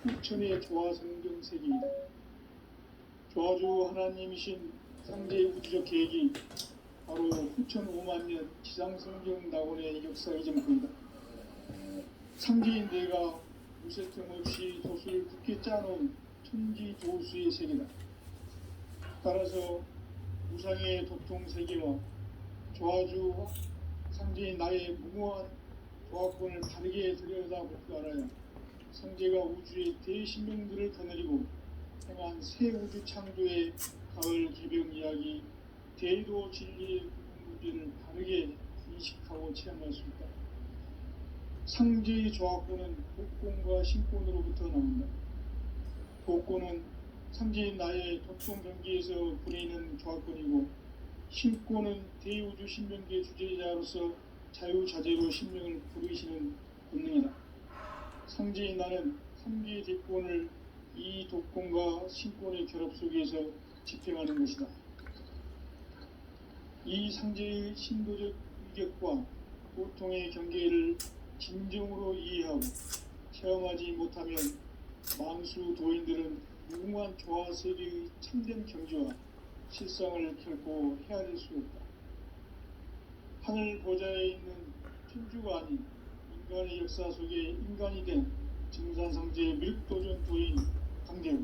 부천의 조화성경 세계이다. 조화주 하나님이신 상대의 우주적 계획이 바로 후천 5만 년 지상성경 낙원의 역사의 전부이다. 상제인 내가 무쇠 틈 없이 도수를 굳게 짜놓은 천지 조수의 세계다. 따라서 우상의 도통 세계와 조화주 상제인 나의 무모한 조화권을 바르게 들여다볼 줄 알아야 상제가 우주의 대신명들을 거느리고 행한 새 우주 창조의 가을 개병 이야기, 대도 진리의 문제를 바르게 인식하고 체험할 수 있다. 상제의 조화권은 복권과 신권으로부터 나온다. 복권은 상제인 나의 도통 경기에서 부리는 조화권이고, 신권은 대우주 신명기의 주제자로서 자유자재로 신명을 부르시는 권능이다. 상제인 나는 3개의 대권을 이 독권과 신권의 결합 속에서 집행하는 것이다. 이 상제의 신도적 위격과 고통의 경계를 진정으로 이해하고 체험하지 못하면 만수 도인들은 무궁한 조화세계의 참된 경지와 실상을 결코 헤아릴 수 없다. 하늘 보좌에 있는 천주가 아닌 인간의 역사 속에 인간이 된 증산상제의 밀도전 도인 강대우,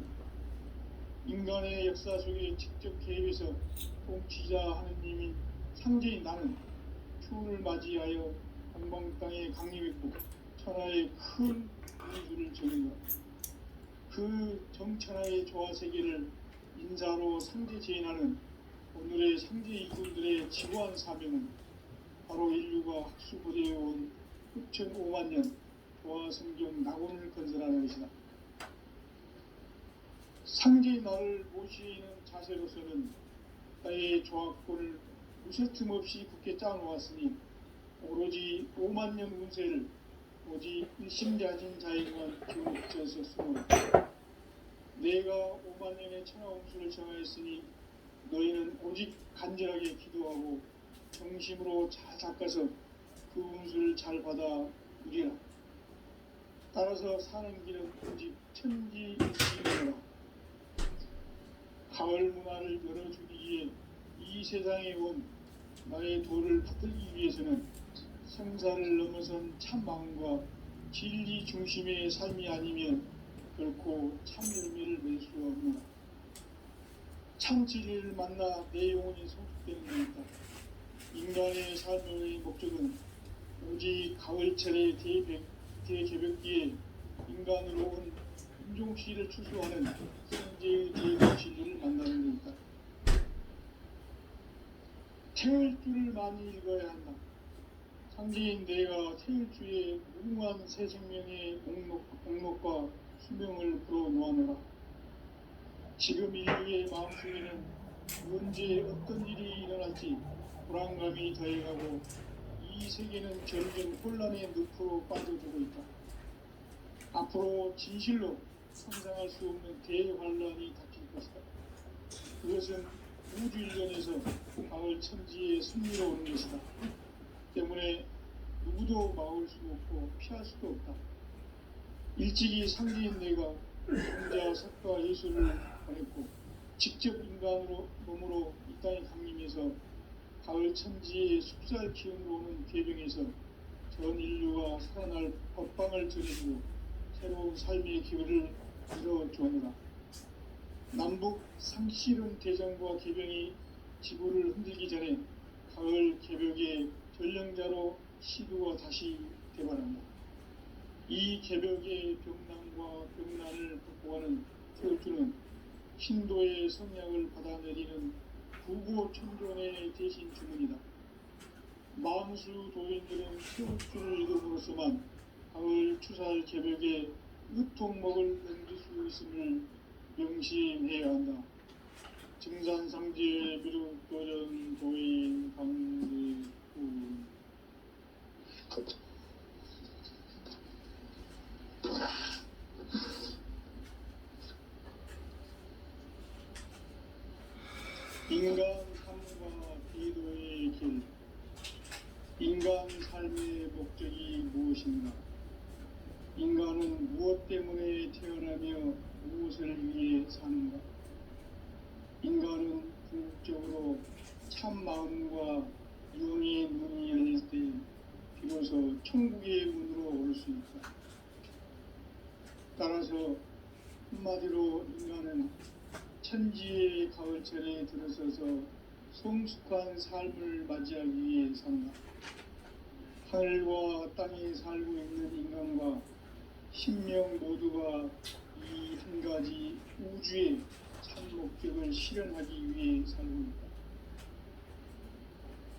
인간의 역사 속에 직접 개입해서 통치자 하느님인 상제인 나는 추운을 맞이하여 동방 땅에 강림했고 천하의 큰 우주를 저는 것. 그 정천하의 조화세계를 인사로 상제 제인하는 오늘의 상제 이군들의 지고한 사명은 바로 인류가 학수고대해온 후천 5만 년 조화성경 낙원을 건설하는 것이다. 상제의 나를 모시는 자세로서는 나의 조화권을 무쇠틈 없이 굳게 짜놓았으니 오로지 5만 년 운세를 오직 일심자진 자에게만 기울여서 쓰노라. 내가 5만 년의 천하운수를 정하였으니 너희는 오직 간절하게 기도하고 정심으로 잘 닦아서 그 운수를 잘 받아 누리라. 따라서 사는 길은 오직 천지일심이라. 가을 문화를 열어주기 위해 이 세상에 온 나의 도를 받들기 위해서는 생사를 넘어선 참 마음과 진리 중심의 삶이 아니면 결코 참 열매를 맺을 수 없노라. 참 진리를 만나 내 영혼이 성숙되는 것이다. 인간의 삶의 목적은 오직 가을철의 대개벽기에 인간으로 온 인종씨를 추수하는 성제의 대개 진리를 만나는 것이다. 태일주를 많이 읽어야 한다. 상제인 내가 태일주의 무궁한 새 생명의 목록과 수명을 풀어놓아노라. 지금 인류의 마음속에는 언제 어떤 일이 일어날지 불안감이 더해가고 이 세계는 점점 혼란의 늪으로 빠져들고 있다. 앞으로 진실로 상상할 수 없는 대환란이 닥칠 것이다. 그것은 우주 일련에서 가을 천지에 승리로 오는 것이다. 때문에 누구도 막을 수도 없고 피할 수도 없다. 일찍이 상제인 내가 성자 석가 예수를 보냈고 직접 인간으로 몸으로 이 땅에 강림해서 가을 천지의 숲살 기운으로 오는 계병에서 전 인류가 살아날 법방을 전해주고 새로운 삶의 기회를 이뤄주었노라. 남북 상실은 대전과 개병이 지구를 흔들기 전에 가을 개벽의 전령자로 시도가 다시 되발한다. 이 개벽의 병난과 병난을 극복하는 태울주는 신도의 성약을 받아내리는 부고천존의 대신 주문이다. 만수 도인들은 태울주를 읽음으로써만 가을 추살 개벽에 으통먹을 넘길 수 있음을 명심해야 한다. 증산상제의 미륵도전 도인 강대우. 인간 삶과 기도의 길. 인간 삶의 목적이 무엇인가? 인간은 무엇 때문에 태어났는가? 따라서 한마디로 인간은 천지의 가을철에 들어서서 성숙한 삶을 맞이하기 위해 산다. 하늘과 땅에 살고 있는 인간과 신명 모두가 이 한 가지 우주의 참 목적을 실현하기 위해 살고 있다.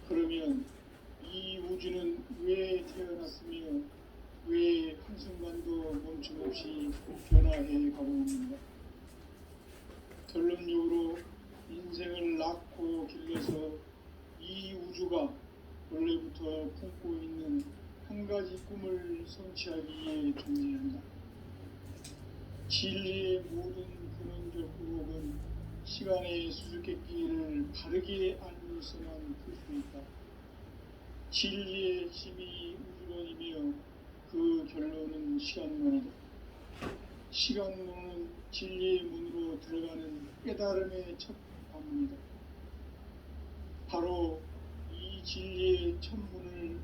그러면 이 우주는 왜 태어났으며 왜 한순간도 멈춤없이 변화해 가고 있는가? 결론적으로 인생을 낳고 길러서 이 우주가 원래부터 품고 있는 한 가지 꿈을 성취하기 위해 존재한다. 진리의 모든 근원적 의혹은 시간의 수수께끼를 바르게 알면서만 풀 수 있다. 진리의 핵심이 우주론이며 그 결론은 시간론이다. 시간론은 진리의 문으로 들어가는 깨달음의 첫 관문이다. 바로 이 진리의 첫 문을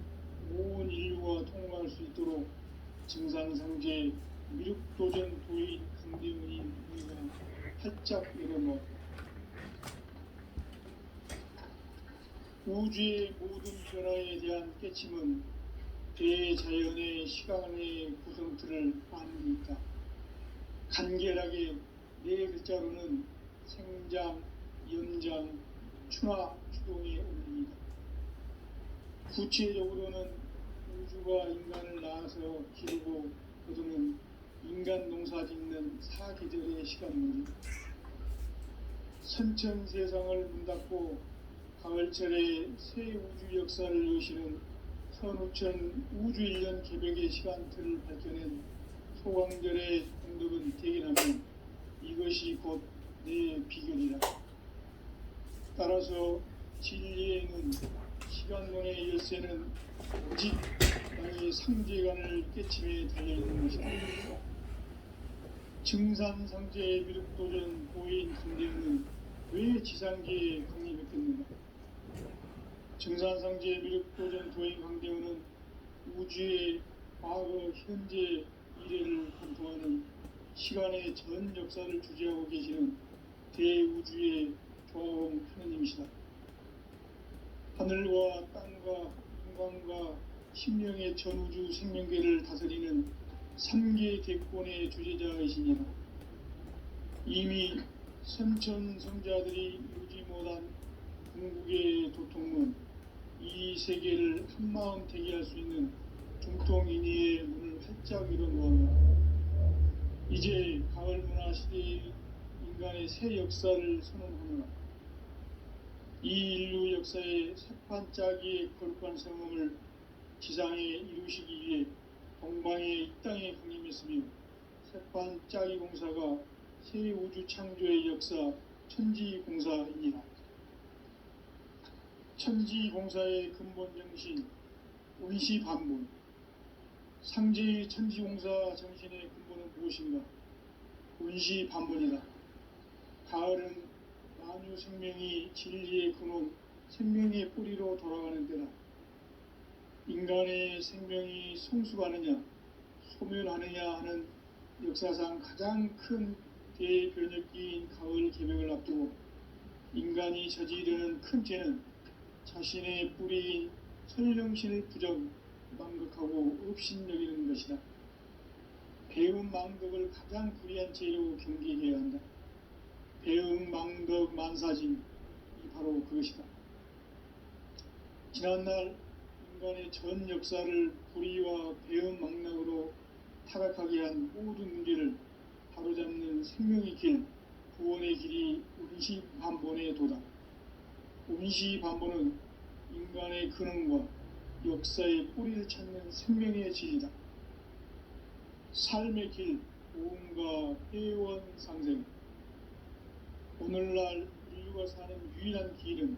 온 인류가 통과할 수 있도록 증산상제 미륵도전 도인 강대문이 우리가 활짝 열어놓았다. 우주의 모든 변화에 대한 깨침은 대자연의 시간의 구성틀을 아는 데 있다. 간결하게 네 글자로는 생장, 연장, 추나, 추동의 원리이다. 구체적으로는 우주가 인간을 낳아서 기르고 거두는 인간 농사 짓는 사계절의 시간론이다. 선천세상을 문닫고 가을철에 새 우주 역사를 여시는 선우천 우주일년 개벽의 시간틀을 밝혀낸 소광절의 공덕은 대견하면 이것이 곧 내 비결이라. 따라서 진리에는 시간론의 열쇠는 오직 나의 상제관을 깨침에 달려있는 것이다. 증산상제의 미륵도전 보인 강대문은 왜 지상계에 강림했겠는가? 증산상제 미륵도전 도인 강대문은 우주의 과거, 현재, 미래를 관통하는 시간의 전 역사를 주재하고 계시는 대우주의 조화원 하느님이시다. 하늘과 땅과 인간과 신명의 전우주 생명계를 다스리는 3개 대권의 주제자이시니라. 이미 선천성자들이 이루지 못한 궁극의 도통문, 이 세계를 한마음 대기할 수 있는 중통인의의 문을 활짝 열어놓았다. 이제 가을 문화 시대의 인간의 새 역사를 선언하노라. 이 인류 역사의 새판짜기의 거룩한 성음을 지상에 이루시기 위해 동방에 이 땅에 강림했으며 새판짜기 공사가 새 우주 창조의 역사 천지공사이니라. 천지공사의 근본 정신 운시반문. 상제의 천지공사 정신의 근본은 무엇인가? 운시반문이다. 가을은 만유 생명이 진리의 근원, 생명의 뿌리로 돌아가는 때다. 인간의 생명이 성숙하느냐, 소멸하느냐 하는 역사상 가장 큰 대변혁기인 가을 개벽을 앞두고 인간이 저지르는 큰 죄는 자신의 뿌리인 설령신을 부정, 망극하고 업신여기는 것이다. 배음 망덕을 가장 불의한 죄로 경계해야 한다. 배음 망덕 만사진이 바로 그것이다. 지난날 인간의 전 역사를 불의와 배음 망락으로 타락하게 한 모든 문제를 바로잡는 생명의 길, 구원의 길이 운시반본의 도다. 운시반본은 인간의 근원과 역사의 뿌리를 찾는 생명의 질이다. 삶의 길, 오음과 회원상생. 오늘날 인류가 사는 유일한 길은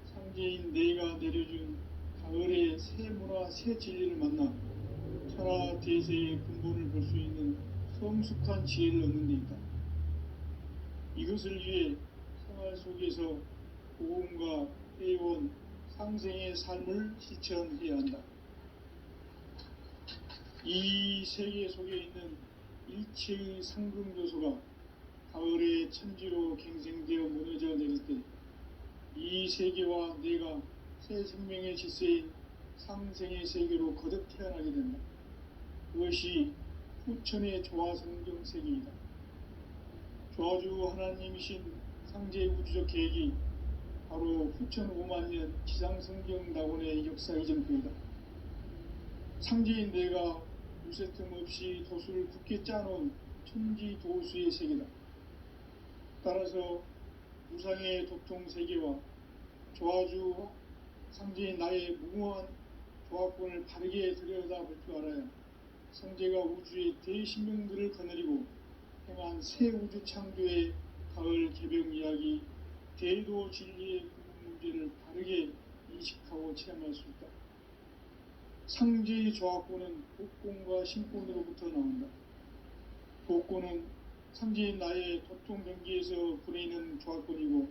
상제인 내가 내려준 가을의 새 문화, 새 진리를 만나 천하 대세의 근본을 볼 수 있는 성숙한 지혜를 얻는 데 있다. 이것을 위해 생활 속에서 오음과 회원, 상생의 삶을 실천해야 한다. 이 세계 속에 있는 일체의 상금요소가 가을의 천지로 갱생되어 무너져 내릴 때 이 세계와 내가 새 생명의 질서인 상생의 세계로 거듭 태어나게 된다. 그것이 후천의 조화성경 세계이다. 조화주 하나님이신 상제의 우주적 계획이 바로 후천 5만년 지상성경 낙원의 역사 이전표이다. 상제인 내가 무쇠틈 없이 도수를 굳게 짜놓은 천지 도수의 세계다. 따라서 무상의 도통 세계와 조화주 상제인 나의 무궁한 조화권을 바르게 들여다볼 줄 알아야 성제가 우주의 대신명들을 거느리고 행한 새 우주 창조의 가을 개벽 이야기, 대도 진리의 문제를 바르게 인식하고 체험할 수 있다. 상제의 조화권은 복권과 신권으로부터 나온다. 복권은 상제인 나의 도통 경계에서 부리는 조화권이고,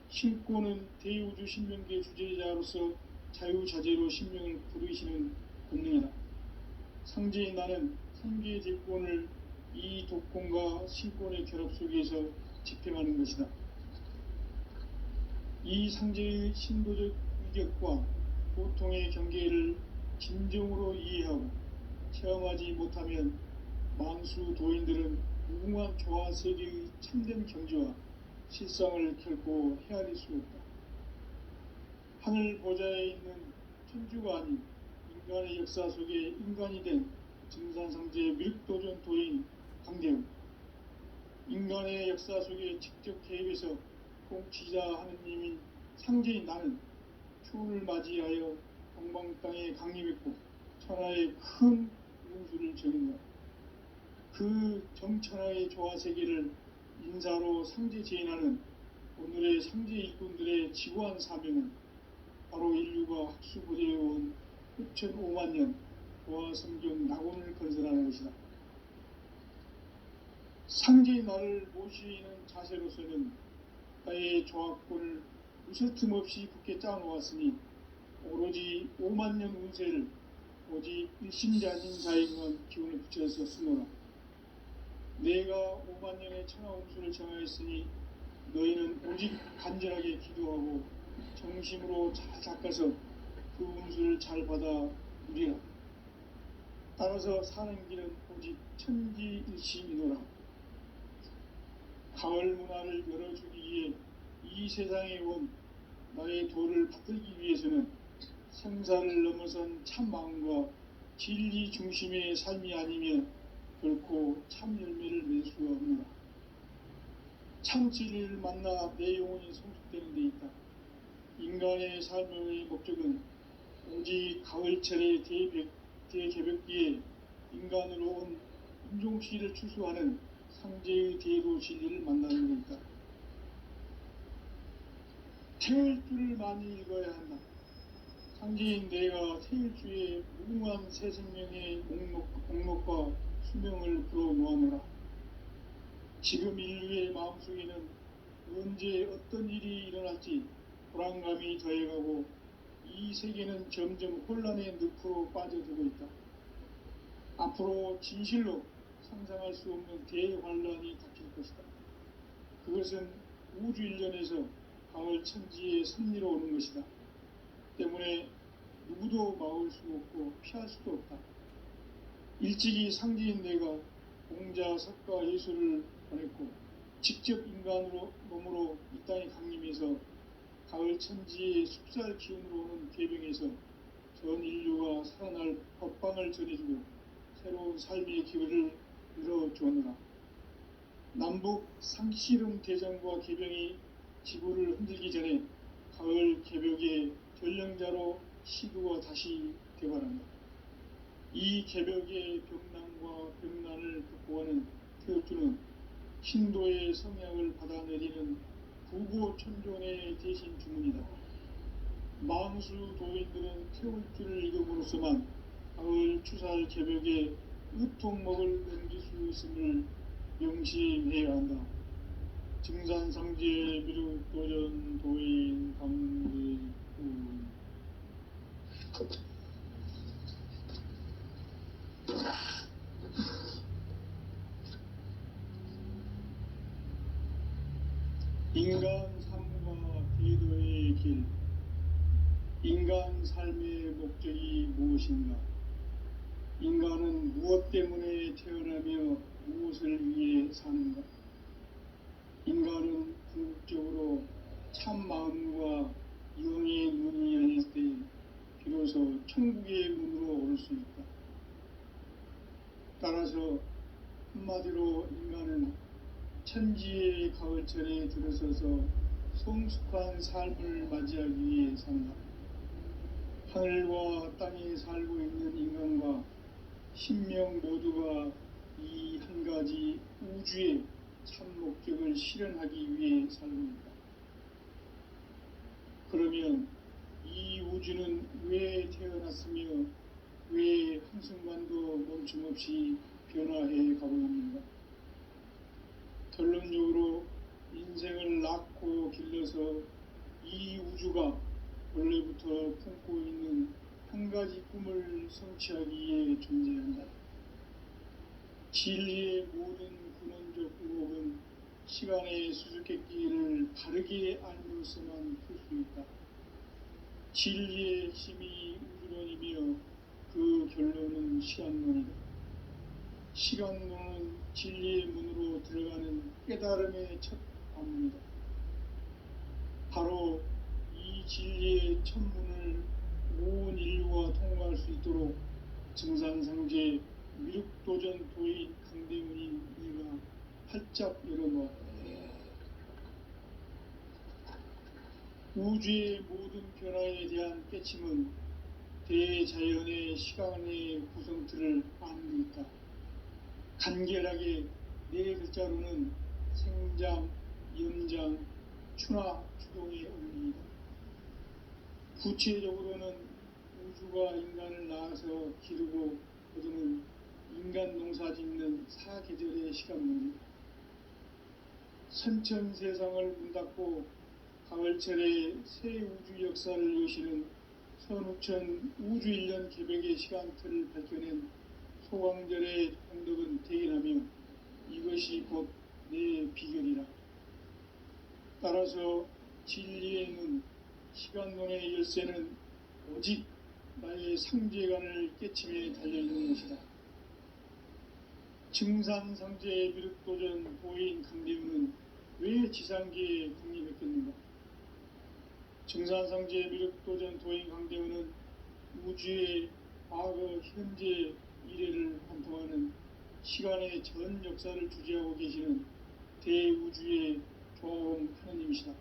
신권은 대우주 신명계 주제자로서 자유자재로 신명을 부르시는 권능이다. 상제인 나는 상계의 대권을 이 독권과 신권의 결합 속에서 집행하는 것이다. 이 상제의 신도적 위격과 고통의 경계를 진정으로 이해하고 체험하지 못하면 만수 도인들은 무궁한 조화 세계의 참된 경지와 실상을 결코 헤아릴 수 없다. 하늘 보좌에 있는 천주가 아닌 인간의 역사 속에 인간이 된 증산상제의 밀도전 도인 강대웅, 인간의 역사 속에 직접 개입해서 통치자 하느님인 상제인 나는 추운을 맞이하여 동방 땅에 강림했고 천하의 큰 운수를 적인다. 그 정천하의 조화 세계를 인사로 상제 제인하는 오늘의 상제 일꾼들의 지구한 사명은 바로 인류가 학수고대해온 6,500만 년 조화 성경 낙원을 건설하는 것이다. 상제의 나를 모시는 자세로서는 나의 조화권을 무쇠틈 없이 굳게 짜놓았으니 오로지 5만 년 운세를 오직 일심자진 자에게만 기운을 붙여서 쓰노라. 내가 5만 년의 천하 운수를 정하였으니 너희는 오직 간절하게 기도하고 정심으로 잘 닦아서 그 운수를 잘 받아 누리라. 따라서 사는 길은 오직 천지일심이노라. 가을 문화를 열어주기 위해 이 세상에 온 나의 도를 받들기 위해서는 생사를 넘어선 참 마음과 진리 중심의 삶이 아니면 결코 참 열매를 낼 수가 없노라. 참 진리를 만나 내 영혼이 성숙되는 데 있다. 인간의 삶의 목적은 오직 가을철의 대개벽기에 인간으로 온 인종시를 추수하는 상제의 대도 진리를 만나는 데 있다. 태일주를 많이 읽어야 한다. 상제인 내가 태일주의 무궁한 새 생명의 목록과 수명을 불어놓아노라. 지금 인류의 마음속에는 언제 어떤 일이 일어날지 불안감이 더해가고 이 세계는 점점 혼란의 늪으로 빠져들고 있다. 앞으로 진실로 상상할 수 없는 대환란이 닥칠 것이다. 그것은 우주 일련에서 가을 천지의 섭리로 오는 것이다. 때문에 누구도 막을 수 없고 피할 수도 없다. 일찍이 상제인 내가 공자, 석가, 예수를 보냈고 직접 인간으로 몸으로 이 땅에 강림해서 가을 천지의 숲살 기운으로 오는 계병에서 전 인류가 살아날 법방을 전해주고 새로운 삶의 기회를 열어주었노라. 남북 상씨름 대전과 계병이 지구를 흔들기 전에 가을 개벽의 전령자로 시두가 다시 되어간다. 이 개벽의 병난과 병난을 극복하는 태엽주는 신도의 성향을 받아내리는 부고천존의 대신 주문이다. 망수 도인들은 태울주를 읽음으로써만 가을 추살 개벽의 으통목을 넘길 수 있음을 명심해야 한다. 증산상제 미륵도전 도인 강대훈. 인간 삶과 궤도의 길, 인간 삶의 목적이 무엇인가? 인간은 무엇 때문에 태어나며 무엇을 위해 사는가? 인간은 궁극적으로 참 마음과 영의 문이 열릴 때 비로소 천국의 문으로 오를 수 있다. 따라서 한마디로 인간은 천지의 가을철에 들어서서 성숙한 삶을 맞이하기 위해 산다. 하늘과 땅에 살고 있는 인간과 신명 모두가 이 한 가지 우주의 참 목적을 실현하기 위해 살고 있다. 그러면 이 우주는 왜 태어났으며 왜 한순간도 멈춤없이 변화해 가고 있는가? 결론적으로 인생을 낳고 길러서 이 우주가 원래부터 품고 있는 한 가지 꿈을 성취하기 위해 존재한다. 진리의 모든 근원적 의혹은 시간의 수수께끼를 바르게 알면서만 풀 수 있다. 진리의 핵심이 우주론이며 그 결론은 시간론이다. 시간론은 진리의 문으로 들어가는 깨달음의 첫 관문이다. 바로 이 진리의 첫 문을 온 인류가 통과할 수 있도록 증산상제 미륵도전 도인 강대문인 내가 활짝 열어놓았다. 우주의 모든 변화에 대한 깨침은 대자연의 시간의 구성틀을 아는 데 있다. 간결하게 네 글자로는 생장, 염장, 추나 추동의 원리이다. 구체적으로는 우주가 인간을 낳아서 기르고 거두는 인간 농사 짓는 사계절의 시간론이다. 선천세상을 문닫고 가을철에 새 우주 역사를 여시는 선우천 우주일년 개백의 시간틀을 밝혀낸 소광절의 공덕은 대견하며 이것이 곧 내 비결이라. 따라서 진리의 문, 시간론의 열쇠는 오직 나의 상제관을 깨침에 달려있는 것이다. 증산상제의 미륵도전 도인 강대우는 왜 지상계에 국립했겠는가? 증산상제의 미륵도전 도인 강대우는 우주의 과거, 현재, 미래를 관통하는 시간의 전 역사를 주재하고 계시는 대우주의 조화원 하느님이시다.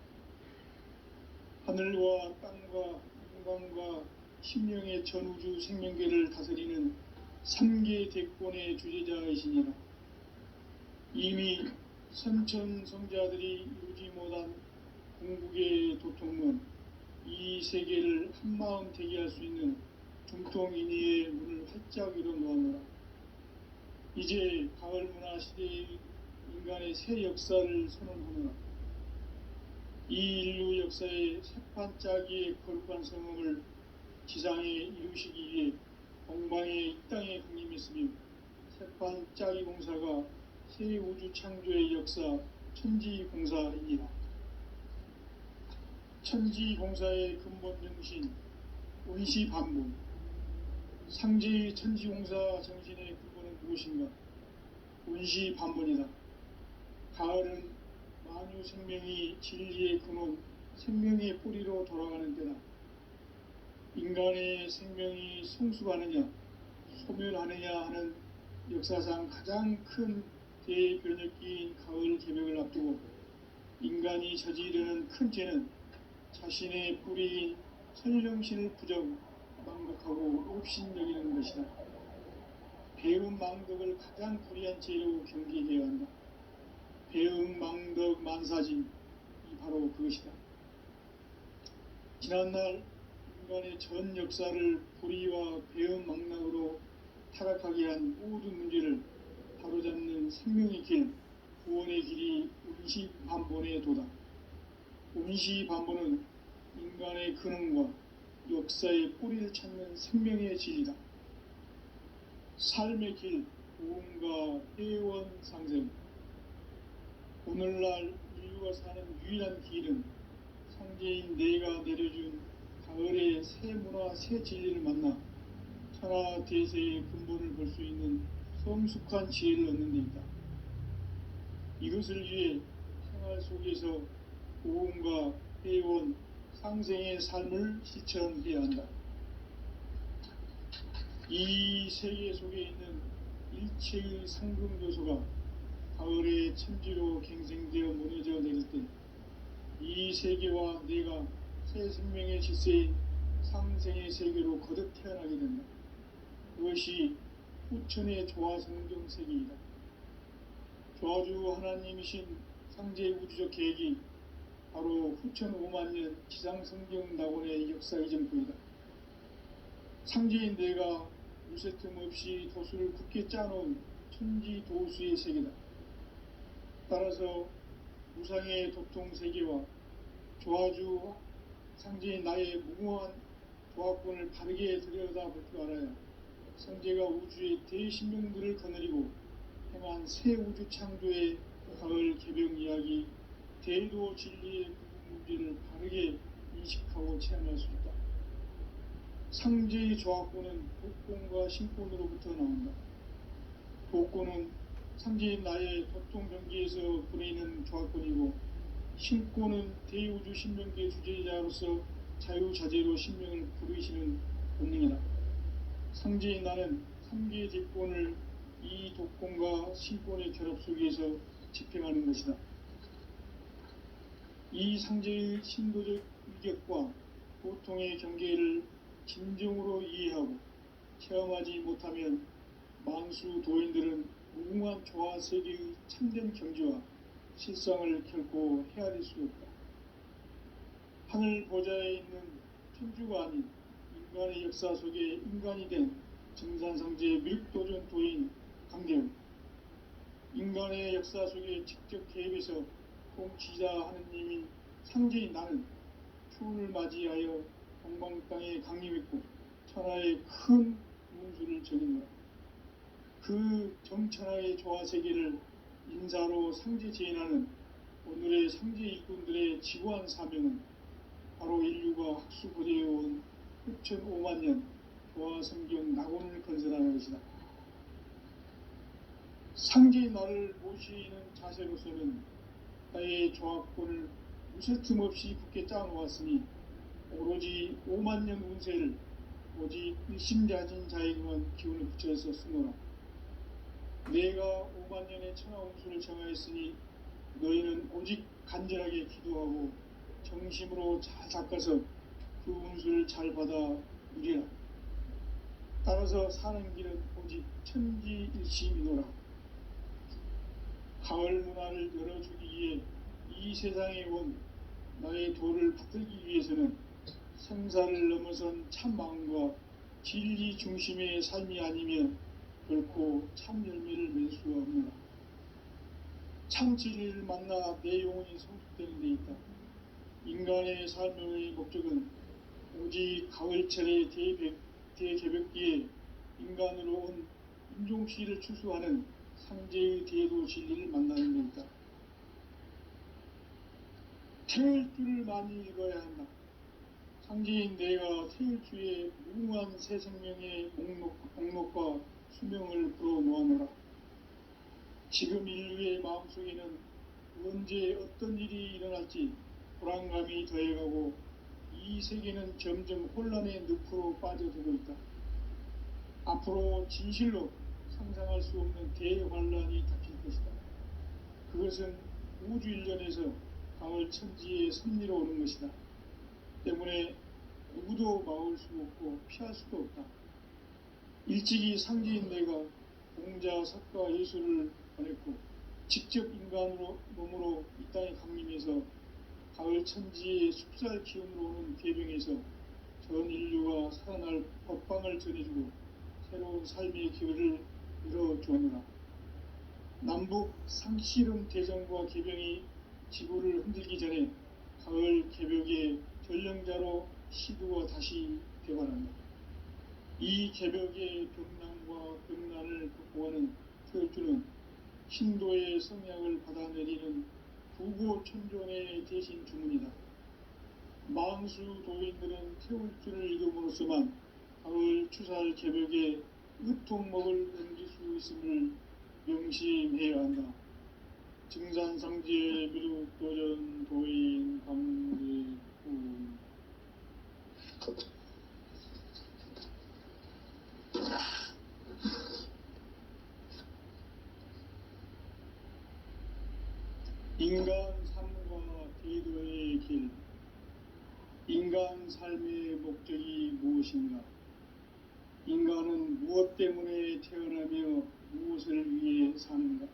하늘과 땅과 인간과 심령의 전우주 생명계를 다스리는 3계 대권의 주제자이시니라. 이미 선천성자들이 이루지 못한 궁극의 도통문, 이 세계를 한마음 되게 할 수 있는 중통인의의 문을 활짝 열어놓아노라. 이제 가을문화 시대의 인간의 새 역사를 선언하노라. 이 인류 역사의 새판짜기의 거룩한 성음을 지상에 이루시기 위해 동방의 이 땅에 강림했으며 새판짜기 공사가 새 우주 창조의 역사 천지공사이니라. 천지공사의 근본 정신 원시반복, 상제의 천지공사 정신의 근본은 무엇인가? 원시반복이다. 가을은 만유 생명이 진리의 근원, 생명의 뿌리로 돌아가는 때다. 인간의 생명이 성숙하느냐, 소멸하느냐 하는 역사상 가장 큰 대변혁기인 가을 개벽을 앞두고 인간이 저지르는 큰 죄는 자신의 뿌리인 천령신을 부정, 망각하고 업신여기는 것이다. 배음 망덕을 가장 불의한 죄로 경계해야 한다. 배음 망덕 만사진이 바로 그것이다. 지난날 인간의 전 역사를 불의와 배음 망락으로 타락하게 한 모든 문제를 바로잡는 생명의 길, 구원의 길이 운시반본의 도다. 운시반본은 인간의 근원과 역사의 뿌리를 찾는 생명의 진리다. 삶의 길, 구원과 회원 상생. 오늘날 인류가 사는 유일한 길은 상제인 내가 내려준 가을의 새 문화 새 진리를 만나 천하 대세의 근본을 볼 수 있는 성숙한 지혜를 얻는 데 있다. 이것을 위해 생활 속에서 고음과 회원, 상생의 삶을 실천해야 한다. 이 세계 속에 있는 일체의 상금 요소가 가을의 천지로 갱생되어 무너져 내릴 때 이 세계와 내가 새 생명의 질서인 상생의 세계로 거듭 태어나게 된다. 그것이 후천의 조화성경 세계이다. 조화주 하나님이신 상제 우주적 계획이 바로 후천 5만 년 지상성경 낙원의 역사 이전부이다. 상제인 내가 무쇠틈 없이 도수를 굳게 짜놓은 천지 도수의 세계다. 따라서 무상의 도통 세계와 조화주 상제인 나의 무궁한 조화권을 바르게 들여다볼 줄 알아야 성제가 우주의 대신명들을 거느리고 행한 새 우주 창조의 가을 개병 이야기, 대도 진리의 문제를 바르게 인식하고 체험할 수 있다. 상제의 조화권은 도권과 신권으로부터 나온다. 도권은 상제인 나의 도통 경계에서 보내는 조화권이고, 신권은 대우주 신명계 주제자로서 자유자재로 신명을 부르시는 본능이다. 상제인 나는 3개의 대권을 이 도권과 신권의 결합 속에서 집행하는 것이다. 이 상제의 신도적 위격과 고통의 경계를 진정으로 이해하고 체험하지 못하면 만수 도인들은 무궁한 조화 세계의 참된 경지와 실상을 결코 헤아릴 수 없다. 하늘 보좌에 있는 천주가 아닌 인간의 역사 속에 인간이 된 정산상제의 밀도전 도인 강대훈, 인간의 역사 속에 직접 개입해서 통치자 하느님인 상제인 나는 추운을 맞이하여 동방 땅에 강림했고 천하의 큰 운수를 적이노라. 그 정천하의 조화세계를 인사로 상제 제인하는 오늘의 상제 일꾼들의 지구한 사명은 바로 인류가 학수고대해온 후천 5만 년 조화성경 낙원을 건설하는 것이다. 상제의 나를 모시는 자세로서는 나의 조화권을 무쇠틈 없이 굳게 짜놓았으니 오로지 5만 년 운세를 오직 일심자진 자에게만 기운을 붙여서 쓰노라. 내가 5만 년의 천하 운수를 정하였으니 너희는 오직 간절하게 기도하고 정심으로 잘 닦아서 그 운수를 잘 받아 누리라. 따라서 사는 길은 오직 천지일심이노라. 가을 문화를 열어주기 위해 이 세상에 온 나의 도를 붙들기 위해서는 생사를 넘어선 참 마음과 진리 중심의 삶이 아니면 결코 참 열매를 맺을 수가 없노라. 참 진리를 만나 내 영혼이 성숙되는 데 있다. 인간의 삶의 목적은 오직 가을철의 대개벽기에 인간으로 온 인종시를 추수하는 상제의 대도 진리를 만나는 데 있다. 태일주를 많이 읽어야 한다. 상제인 내가 태일주의 무궁한 새 생명의 목록과 수명을 불어놓아노라. 지금 인류의 마음속에는 언제 어떤 일이 일어날지 불안감이 더해가고 이 세계는 점점 혼란의 늪으로 빠져들고 있다. 앞으로 진실로 상상할 수 없는 대환란이 닥칠 것이다. 그것은 우주 일련에서 가을 천지의 섭리로 오는 것이다. 때문에 누구도 막을 수 없고 피할 수도 없다. 일찍이 상제인 내가 공자, 석가, 예수를 보냈고 직접 인간으로 몸으로 이 땅에 강림해서 가을 천지의 숲살 기운으로 오는 계병에서 전 인류가 살아날 법방을 전해주고 새로운 삶의 기회를 열어주었노라. 남북 상씨름 대전과 계병이 지구를 흔들기 전에 가을 개벽의 전령자로 시두가 다시 되관한다. 이 개벽의 병난과 병난을 극복하는 태일주는 신도의 성약을 받아내리는 부고천존의 대신 주문이다. 망수 도인들은 태울 줄을 읽음으로써만 가을 추살 개벽에 으통먹을 옮길 수 있음을 명심해야 한다. 증산상제 미륵도전 도인 강제구. 인간 삶과 대도의 길. 인간 삶의 목적이 무엇인가? 인간은 무엇 때문에 태어나며 무엇을 위해 사는가?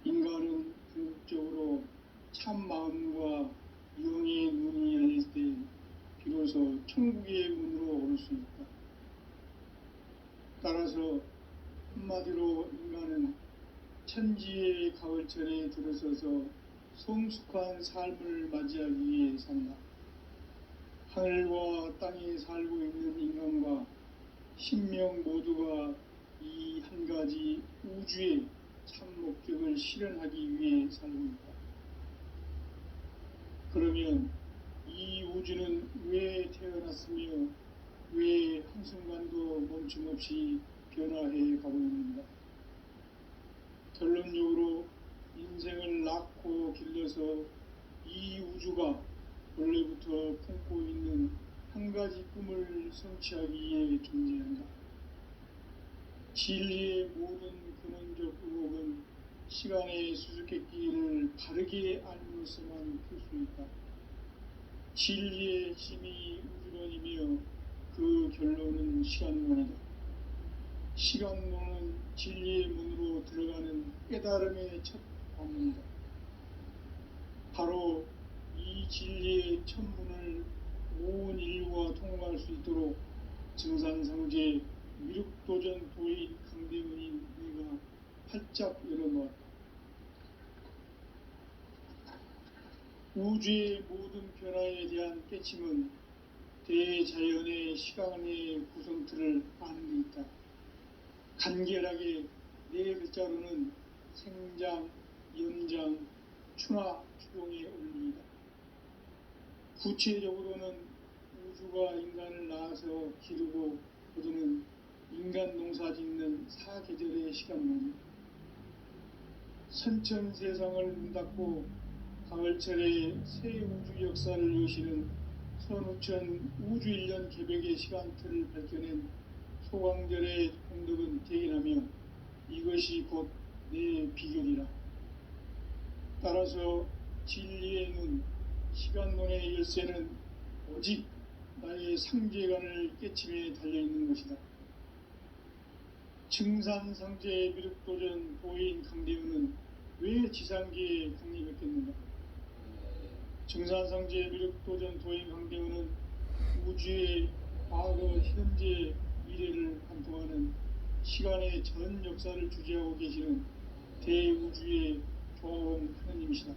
인간은 궁극적으로 참 마음과 영의 문이 열릴 때 비로소 천국의 문으로 오를 수 있다. 따라서 한마디로 인간은 천지의 가을철에 들어서서 성숙한 삶을 맞이하기 위해 산다. 하늘과 땅에 살고 있는 인간과 신명 모두가 이 한 가지 우주의 참 목적을 실현하기 위해 살고 있다. 그러면 이 우주는 왜 태어났으며 왜 한순간도 멈춤없이 변화해 가고 있는가? 결론적으로 인생을 낳고 길러서 이 우주가 원래부터 품고 있는 한 가지 꿈을 성취하기 위해 존재한다. 진리의 모든 근원적 의혹은 시간의 수수께끼를 바르게 알므로서만 풀 수 있다. 진리의 힘이 우주론이며 그 결론은 시간론이다. 시간론은 진리의 문으로 들어가는 깨달음의 첫 관문이다. 바로 이 진리의 첫 문을 온 인류가 통과할 수 있도록 증산상제 미륵도전 도인 강대문인 내가 활짝 열어놓았다. 우주의 모든 변화에 대한 깨침은 대자연의 시간의 구성틀을 아는 데 있다. 간결하게 네 글자로는 생장, 연장, 추나 추동의 원리이다. 구체적으로는 우주가 인간을 낳아서 기르고 거두는 인간 농사 짓는 사계절의 시간론이다. 선천 세상을 문 닫고 가을철에 새 우주 역사를 여시는 선우천 우주 1년 개벽의 시간틀을 밝혀낸 소광절의 공덕은 대견하며 이것이 곧 내 비결이라. 따라서 진리의 눈, 시간론의 열쇠는 오직 나의 상제관을 깨침에 달려있는 것이다. 증산상제 미륵도전 도인 강대우는 왜 지상계에 강림했겠는가? 증산상제 미륵도전 도인 강대우는 우주의 과거, 현재, 미래를 관통하는 시간의 전 역사를 주재하고 계시는 대우주의 조화원 하느님이시다.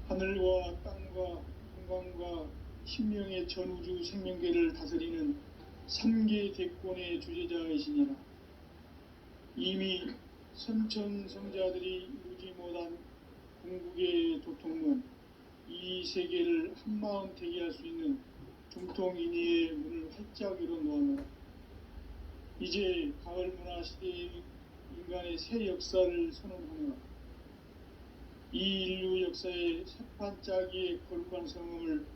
하늘과 땅과 공간과 신명의 전우주 생명계를 다스리는 3계 대권의 주제자이시니라. 이미 선천성자들이 이루지 못한 궁극의 도통론, 이 세계를 한마음 되게 할 수 있는 중통인의의 문을 활짝 열어놓아노라. 이제 가을 문화 시대의 인간의 새 역사를 선언하노라. 이 인류 역사의 새판짜기의 거룩한 성음을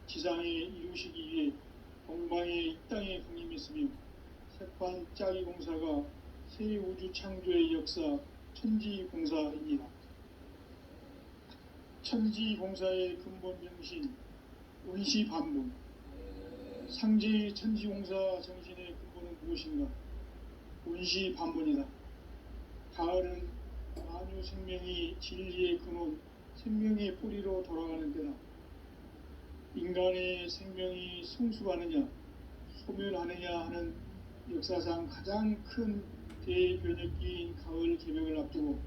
지상에 이루시기 위해 동방의 이 땅에 강림했으며 새판짜기 공사가 새 우주 창조의 역사 천지공사입니다. 천지공사의 근본 정신 원시반복. 상제의 천지공사 정신의 근본은 무엇인가? 원시반복이다. 가을은 만유 생명이 진리의 근원, 생명의 뿌리로 돌아가는 때다. 인간의 생명이 성숙하느냐, 소멸하느냐 하는 역사상 가장 큰 대변혁기인 가을 개벽을 앞두고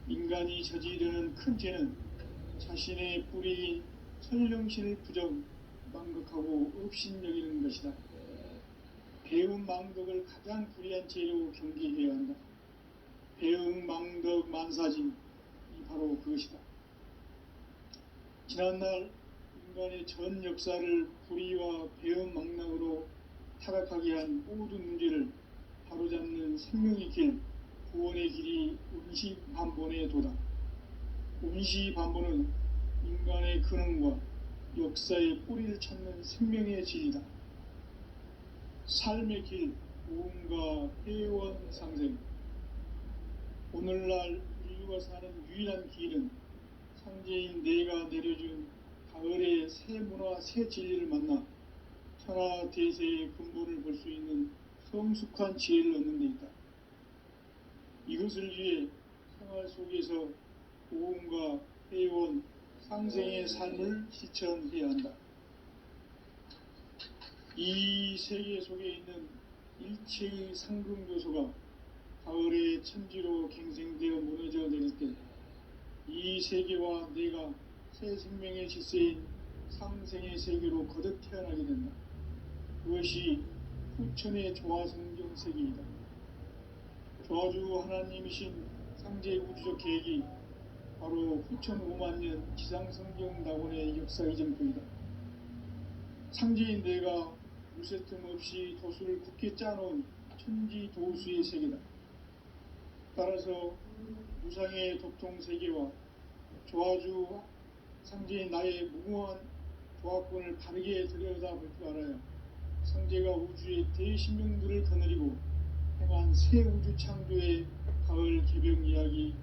인간이 저지르는 큰 죄는 자신의 뿌리인 설령신을 부정, 망극하고 업신여기는 것이다. 배움 망덕을 가장 불의한 죄로 경계해야 한다. 배움 망덕 만사진, 이 바로 그것이다. 지난날 인간의 전 역사를 불의와 배은망락으로 타락하게 한 모든 문제를 바로잡는 생명의 길, 구원의 길이 운시반본에 도다. 운시반본은 인간의 근원과 역사의 뿌리를 찾는 생명의 진리다. 삶의 길, 구원과 회원 상생. 오늘날 인류가 사는 유일한 길은 상제인 내가 내려준 가을의 새 문화, 새 진리를 만나 천하 대세의 근본을 볼 수 있는 성숙한 지혜를 얻는 데 있다. 이것을 위해 생활 속에서 고음과 회원, 상생의 삶을 실천해야 한다. 이 세계 속에 있는 일체의 상금 요소가 가을의 천지로 갱생되어 무너져 내릴 때 이 세계와 내가 새 생명의 질서인 상생의 세계로 거듭 태어나게 된다. 그것이 후천의 조화성경 세계이다. 조화주 하나님이신 상제 우주적 계획이 바로 후천 5만년 지상성경 낙원의 역사의 전부이다. 상제인 내가 무쇠틈 없이 도수를 굳게 짜놓은 천지 도수의 세계다. 따라서 무상의 도통 세계와 조화주 상제인 나의 무궁한 조화권을 바르게 들여다볼 줄 알아야 상제가 우주의 대신명들을 거느리고 행한 새 우주 창조의 가을 개벽 이야기,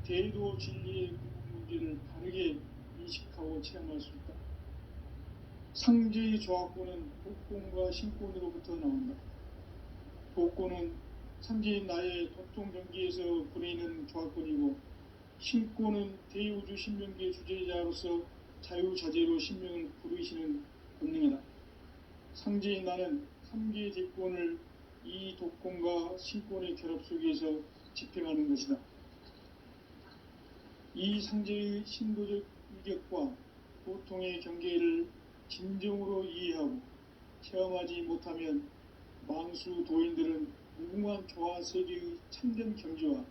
대도 진리의 문제를 바르게 인식하고 체험할 수 있다. 상제의 조화권은 복권과 신권으로부터 나온다. 복권은 상제인 나의 도통 경기에서 부리는 조화권이고, 신권은 대우주 신명기의 주제자로서 자유자재로 신명을 부르시는 본능이다. 상제인 나는 3개의 대권을 이 독권과 신권의 결합 속에서 집행하는 것이다. 이 상제의 신도적 위격과 보통의 경계를 진정으로 이해하고 체험하지 못하면 망수 도인들은 무궁한 조화 세계의 참된 경지와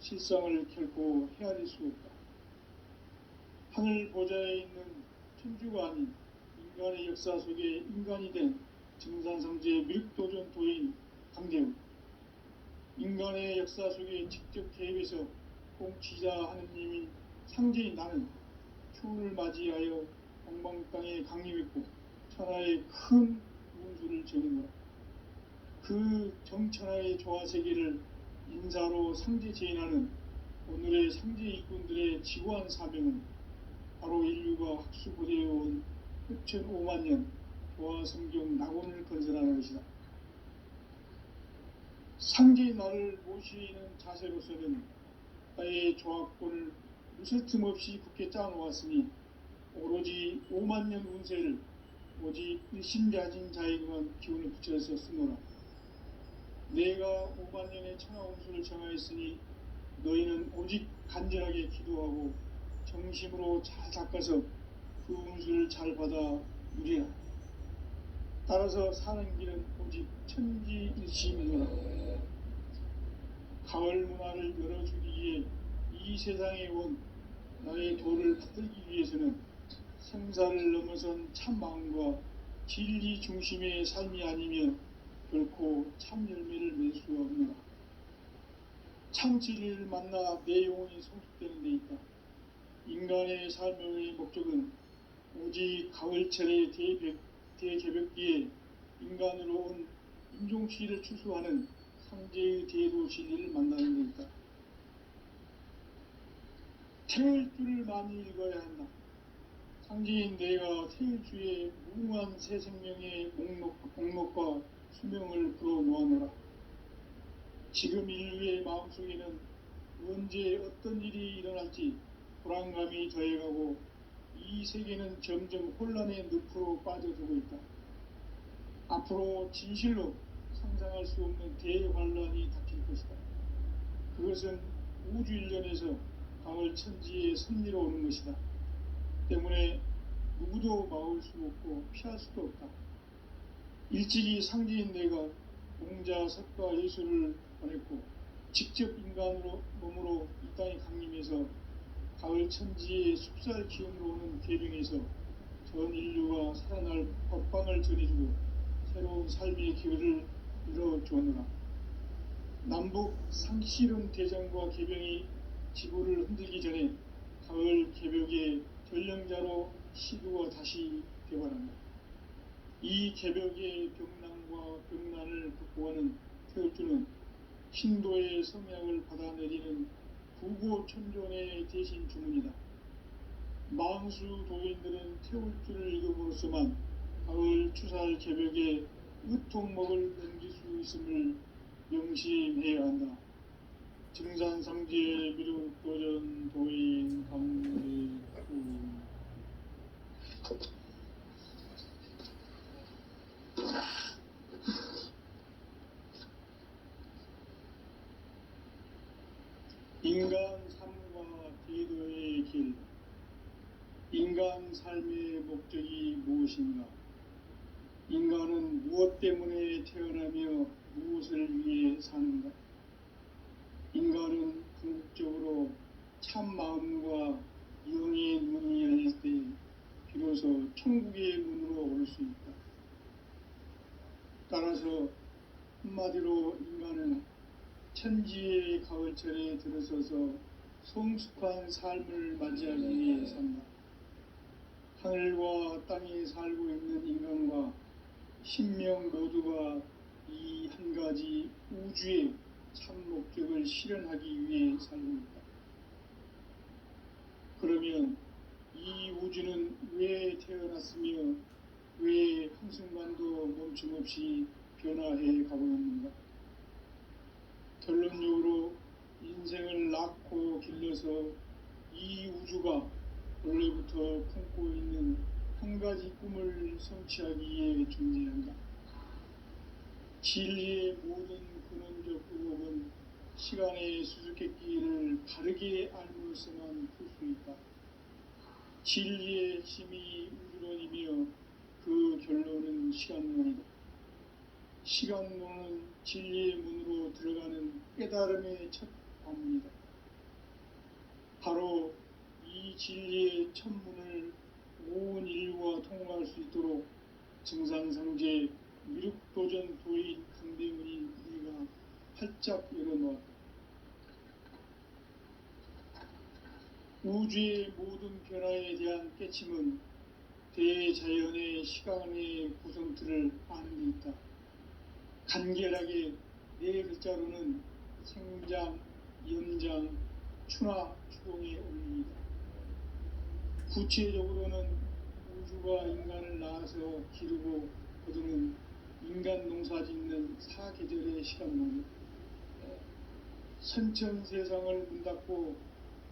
실상을 결코 헤아릴 수 없다. 하늘 보좌에 있는 천주가 아닌 인간의 역사 속에 인간이 된 증산성제의 밀도전 도인 강대우, 인간의 역사 속에 직접 개입해서 공치자 하느님인 상제인 나는 초를 맞이하여 동방땅에 강림했고 천하의 큰 운수를 지은 거라. 그 정천하의 조화세계를 인사로 상제 제인하는 오늘의 상제 일꾼들의 지고한 사명은 바로 인류가 학수고대해온 후천 5만년 조화성경 낙원을 건설하는 것이다. 상제의 나를 모시는 자세로서는 나의 조화권을 무쇠틈 없이 굳게 짜놓았으니 오로지 5만년 운세를 오직 일심자진 자에게만 기운을 붙여서 쓰노라. 내가 5만년의 천하 운수를 정하였으니 너희는 오직 간절하게 기도하고 정심으로 잘 닦아서 그 운수를 잘 받아 누리라. 따라서 사는 길은 오직 천지일심이노라. 가을 문화를 열어주기 위해 이 세상에 온 나의 도를 붙들기 위해서는 생사를 넘어선 참 마음과 진리 중심의 삶이 아니면 결코 참 열매를 맺을 수가 없노라. 참 진리를 만나 내 영혼이 성숙되는 데 있다. 인간의 삶의 목적은 오직 가을철의 대개벽기에 인간으로 온 인종시를 추수하는 상제의 대도 진리를 만나는 데 있다. 태일주를 많이 읽어야 한다. 상제인 내가 태일주의 무궁한 새 생명의 목록과 수명을 풀어놓아노라. 지금 인류의 마음속에는 언제 어떤 일이 일어날지 불안감이 더해가고 이 세계는 점점 혼란의 늪으로 빠져들고 있다. 앞으로 진실로 상상할 수 없는 대환란이 닥칠 것이다. 그것은 우주일련에서 가을 천지의 섭리로 오는 것이다. 때문에 누구도 막을 수 없고 피할 수도 없다. 일찍이 상제인 내가 공자, 석가, 예수를 보냈고 직접 인간으로 몸으로 이 땅에 강림해서 가을 천지의 숲살 기운으로 오는 계명에서 전 인류가 살아날 법방을 전해주고 새로운 삶의 기회를 이뤄주었노라. 남북 상실은 대전과 개병이 지구를 흔들기 전에 가을 개벽의 전령자로 시도가 다시 되관한다. 이 개벽의 병난과 병난을 극복하는 태울주는 신도의 성약을 받아내리는 부고천존의 대신 주문이다. 망수 도인들은 태울주를 읽음으로써만 가을 추살 개벽의 으통목을 넘길 수 있음을 명심해야 한다. 증산상제 미륵도전 도인 강대구. 인간 삶과 제도의 길. 인간 삶의 목적이 무엇인가? 인간은 무엇 때문에 태어나며 무엇을 위해 사는가? 인간은 궁극적으로 참 마음과 영의 문이 열릴 때 비로소 천국의 문으로 올 수 있다. 따라서 한마디로 인간은 천지의 가을철에 들어서서 성숙한 삶을 맞이하기 위해 산다. 하늘과 땅에 살고 있는 인간과 신명 모두가 이 한 가지 우주의 참 목적을 실현하기 위해 살고 있다. 그러면 이 우주는 왜 태어났으며 왜 한순간도 멈춤없이 변화해 가고 있는가? 결론적으로 인생을 낳고 길러서 이 우주가 원래부터 품고 있는 한 가지 꿈을 성취하기 위해 존재한다. 진리의 모든 근원적 의혹은 시간의 수수께끼를 바르게 알므로서만 풀 수 있다. 진리의 핵심이 우주론이며 그 결론은 시간론이다. 시간론은 진리의 문으로 들어가는 깨달음의 첫 관문이다. 바로 이 진리의 첫 문을 온 인류가 통과할 수 있도록 증산상제 미륵도전 도인 강대문인 우리가 활짝 열어놓았다. 우주의 모든 변화에 대한 깨침은 대자연의 시간의 구성틀을 아는 데 있다. 간결하게 네 글자로는 생장, 연장, 추나 추동의 원리이다. 구체적으로는 우주가 인간을 낳아서 기르고 거두는 인간 농사 짓는 사계절의 시간론이다. 선천 세상을 문 닫고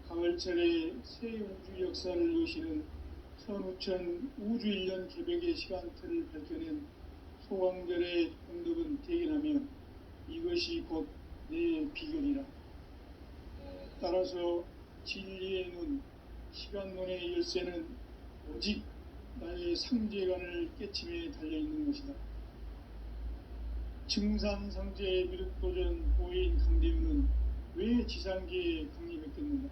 가을철에 새 우주 역사를 여시는 선우천 우주 1년 개벽의 시간틀을 밝혀낸 소광절의 공덕은 대견하며 이것이 곧 내 비결이라. 따라서 진리의 눈, 시간론의 열쇠는 오직 나의 상제관을 깨침에 달려있는 것이다. 증산상제 미륵도전 도인 강대윤은 왜 지상계에 강림했겠는가?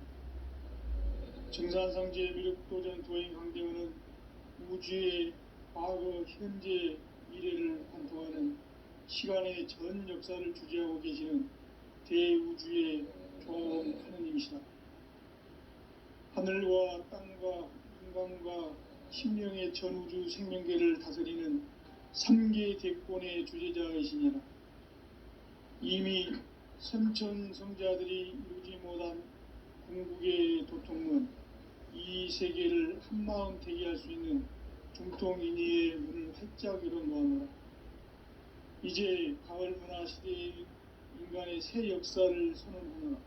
증산상제 미륵도전 도인 강대윤은 우주의 과거, 현재, 미래를 관통하는 시간의 전 역사를 주재하고 계시는 대우주의 조음 하느님이시다. 하늘과 땅과 인간과 신명의 전우주 생명계를 다스리는 3계 대권의 주재자이시니라. 이미 선천성자들이 이루지 못한 궁극의 도통문, 이 세계를 한마음 되게 할 수 있는 중통인의의 문을 활짝 열어놓아노라. 이제 가을 문화 시대의 인간의 새 역사를 선언하노라.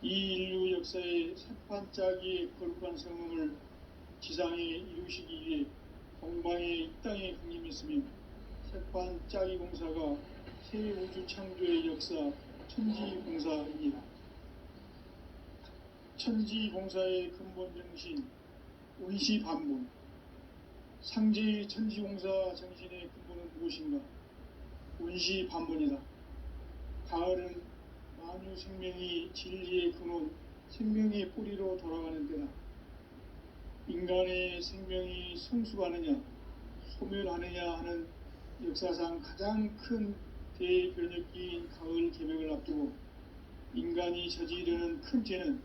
이 인류 역사의 새판짜기의 거룩한 성음을 지상에 이루시기 위해 동방에 이 땅에 강림했으며 새판짜기 공사가 새 우주 창조의 역사 천지공사입니다. 천지공사의 근본 정신 원시반본. 상제의 천지공사 정신의 근본은 무엇인가? 원시반본이다. 가을은 만유 생명이 진리의 근원 생명의 뿌리로 돌아가는 때다. 인간의 생명이 성숙하느냐 소멸하느냐 하는 역사상 가장 큰 대변혁기인 가을 개벽을 앞두고 인간이 저지르는 큰 죄는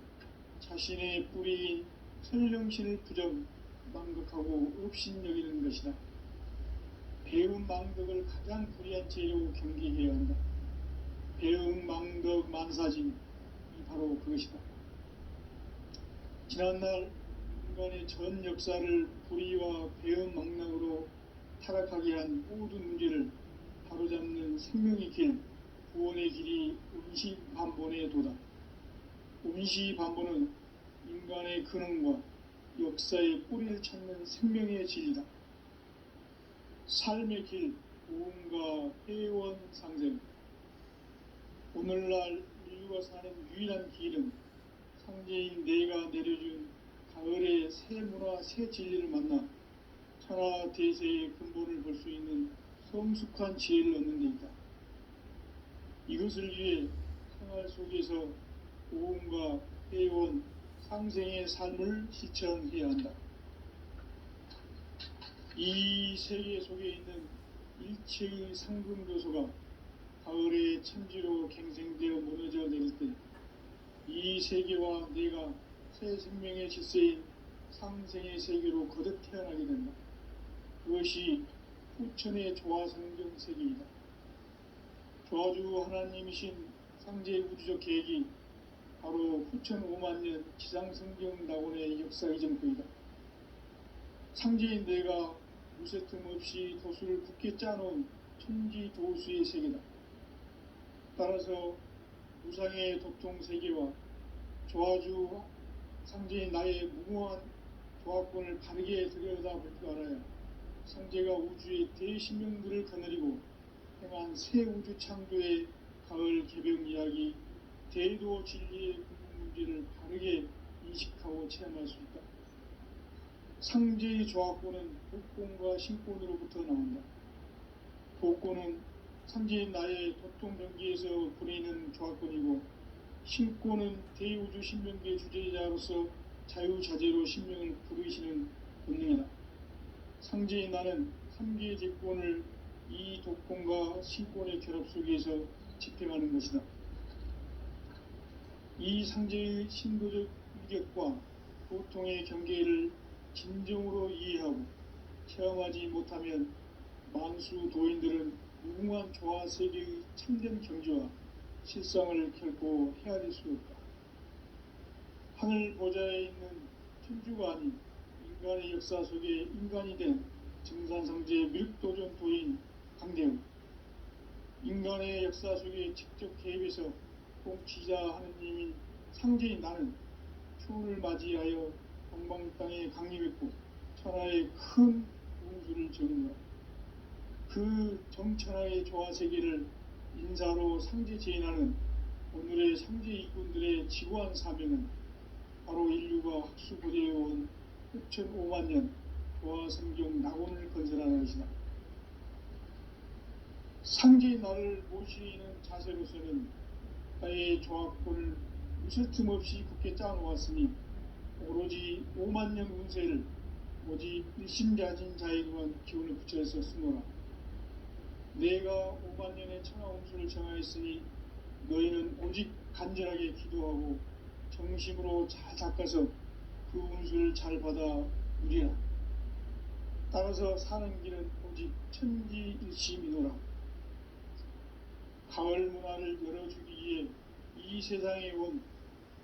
자신의 뿌리인 설령신을 부정 망극하고 업신여기는 것이다. 배음 망덕을 가장 불의한 죄로 경계해야 한다. 배음 망덕 만사진이 바로 그것이다. 지난날 인간의 전 역사를 불의와 배음 망락으로 타락하게 한 모든 문제를 바로잡는 생명의 길, 구원의 길이 운시반본의 도다. 운시반본은 인간의 근원과 역사의 뿌리를 찾는 생명의 진리다. 삶의 길, 구원과 회원 상생. 오늘날 인류가 사는 유일한 길은 상제인 내가 내려준 가을의 새 문화, 새 진리를 만나 천하 대세의 근본을 볼 수 있는 성숙한 지혜를 얻는 데 있다. 이것을 위해 생활 속에서 고음과 회원, 상생의 삶을 실천해야 한다. 이 세계 속에 있는 일체의 상금 요소가 가을의 천지로 갱생되어 무너져 내릴 때 이 세계와 내가 새 생명의 질서인 상생의 세계로 거듭 태어나게 된다. 그것이 후천의 조화성경 세계이다. 조화주 하나님이신 상제의 우주적 계획이 바로 후천 5만년 지상성경 낙원의 역사 이전부이다. 상제인 내가 무쇠틈 없이 도수를 굳게 짜놓은 천지 도수의 세계다. 따라서 무상의 도통 세계와 조화주 상제인 나의 무궁한 조화권을 바르게 들여다볼 줄 알아야 상제가 우주의 대신명들을 거느리고 행한 새 우주 창조의 가을 개벽 이야기, 대도 진리의 궁극 문제를 바르게 인식하고 체험할 수 있다. 상제의 조화권은 복권과 신권으로부터 나온다. 복권은 상제인 나의 도통병기에서 부리는 조화권이고 신권은 대우주 신명계의 주제자로서 자유자재로 신명을 부르시는 본능이다. 상제인 나는 3개의 직권을 이 독권과 신권의 결합 속에서 집행하는 것이다. 이 상제의 신도적 위력과 보통의 경계를 진정으로 이해하고 체험하지 못하면 만수 도인들은 무궁한 조화 세계의 참된 경지와 실상을 결코 헤아릴 수 없다. 하늘 보좌에 있는 천주가 아닌 인간의 역사 속에 인간이 된 증산성제 밀도전 도인 강대웅, 인간의 역사 속에 직접 개입해서 통치자 하느님인 상제인 나는 추운을 맞이하여 동방 땅에 강림했고 천하의 큰 운수를 적은다. 그 정천하의 조화세계를 인사로 상제 제인하는 오늘의 상제 이꾼들의 지구한 사명은 바로 인류가 학수고대해온 6,500년 조화성경 낙원을 건설하는 것이다. 상제의 나를 모시는 자세로서는 나의 조화권을 무쇠틈 없이 굳게 짜놓았으니 오로지 5만년 운세를 오직 일심자진 자에게만 기운을 붙여서 쓰노라. 내가 5만년의 천하 운수를 정하였으니 너희는 오직 간절하게 기도하고 정심으로 잘 닦아서 그 운수를 잘 받아 누리라. 따라서 사는 길은 오직 천지일심이노라. 가을 문화를 열어주기 위해 이 세상에 온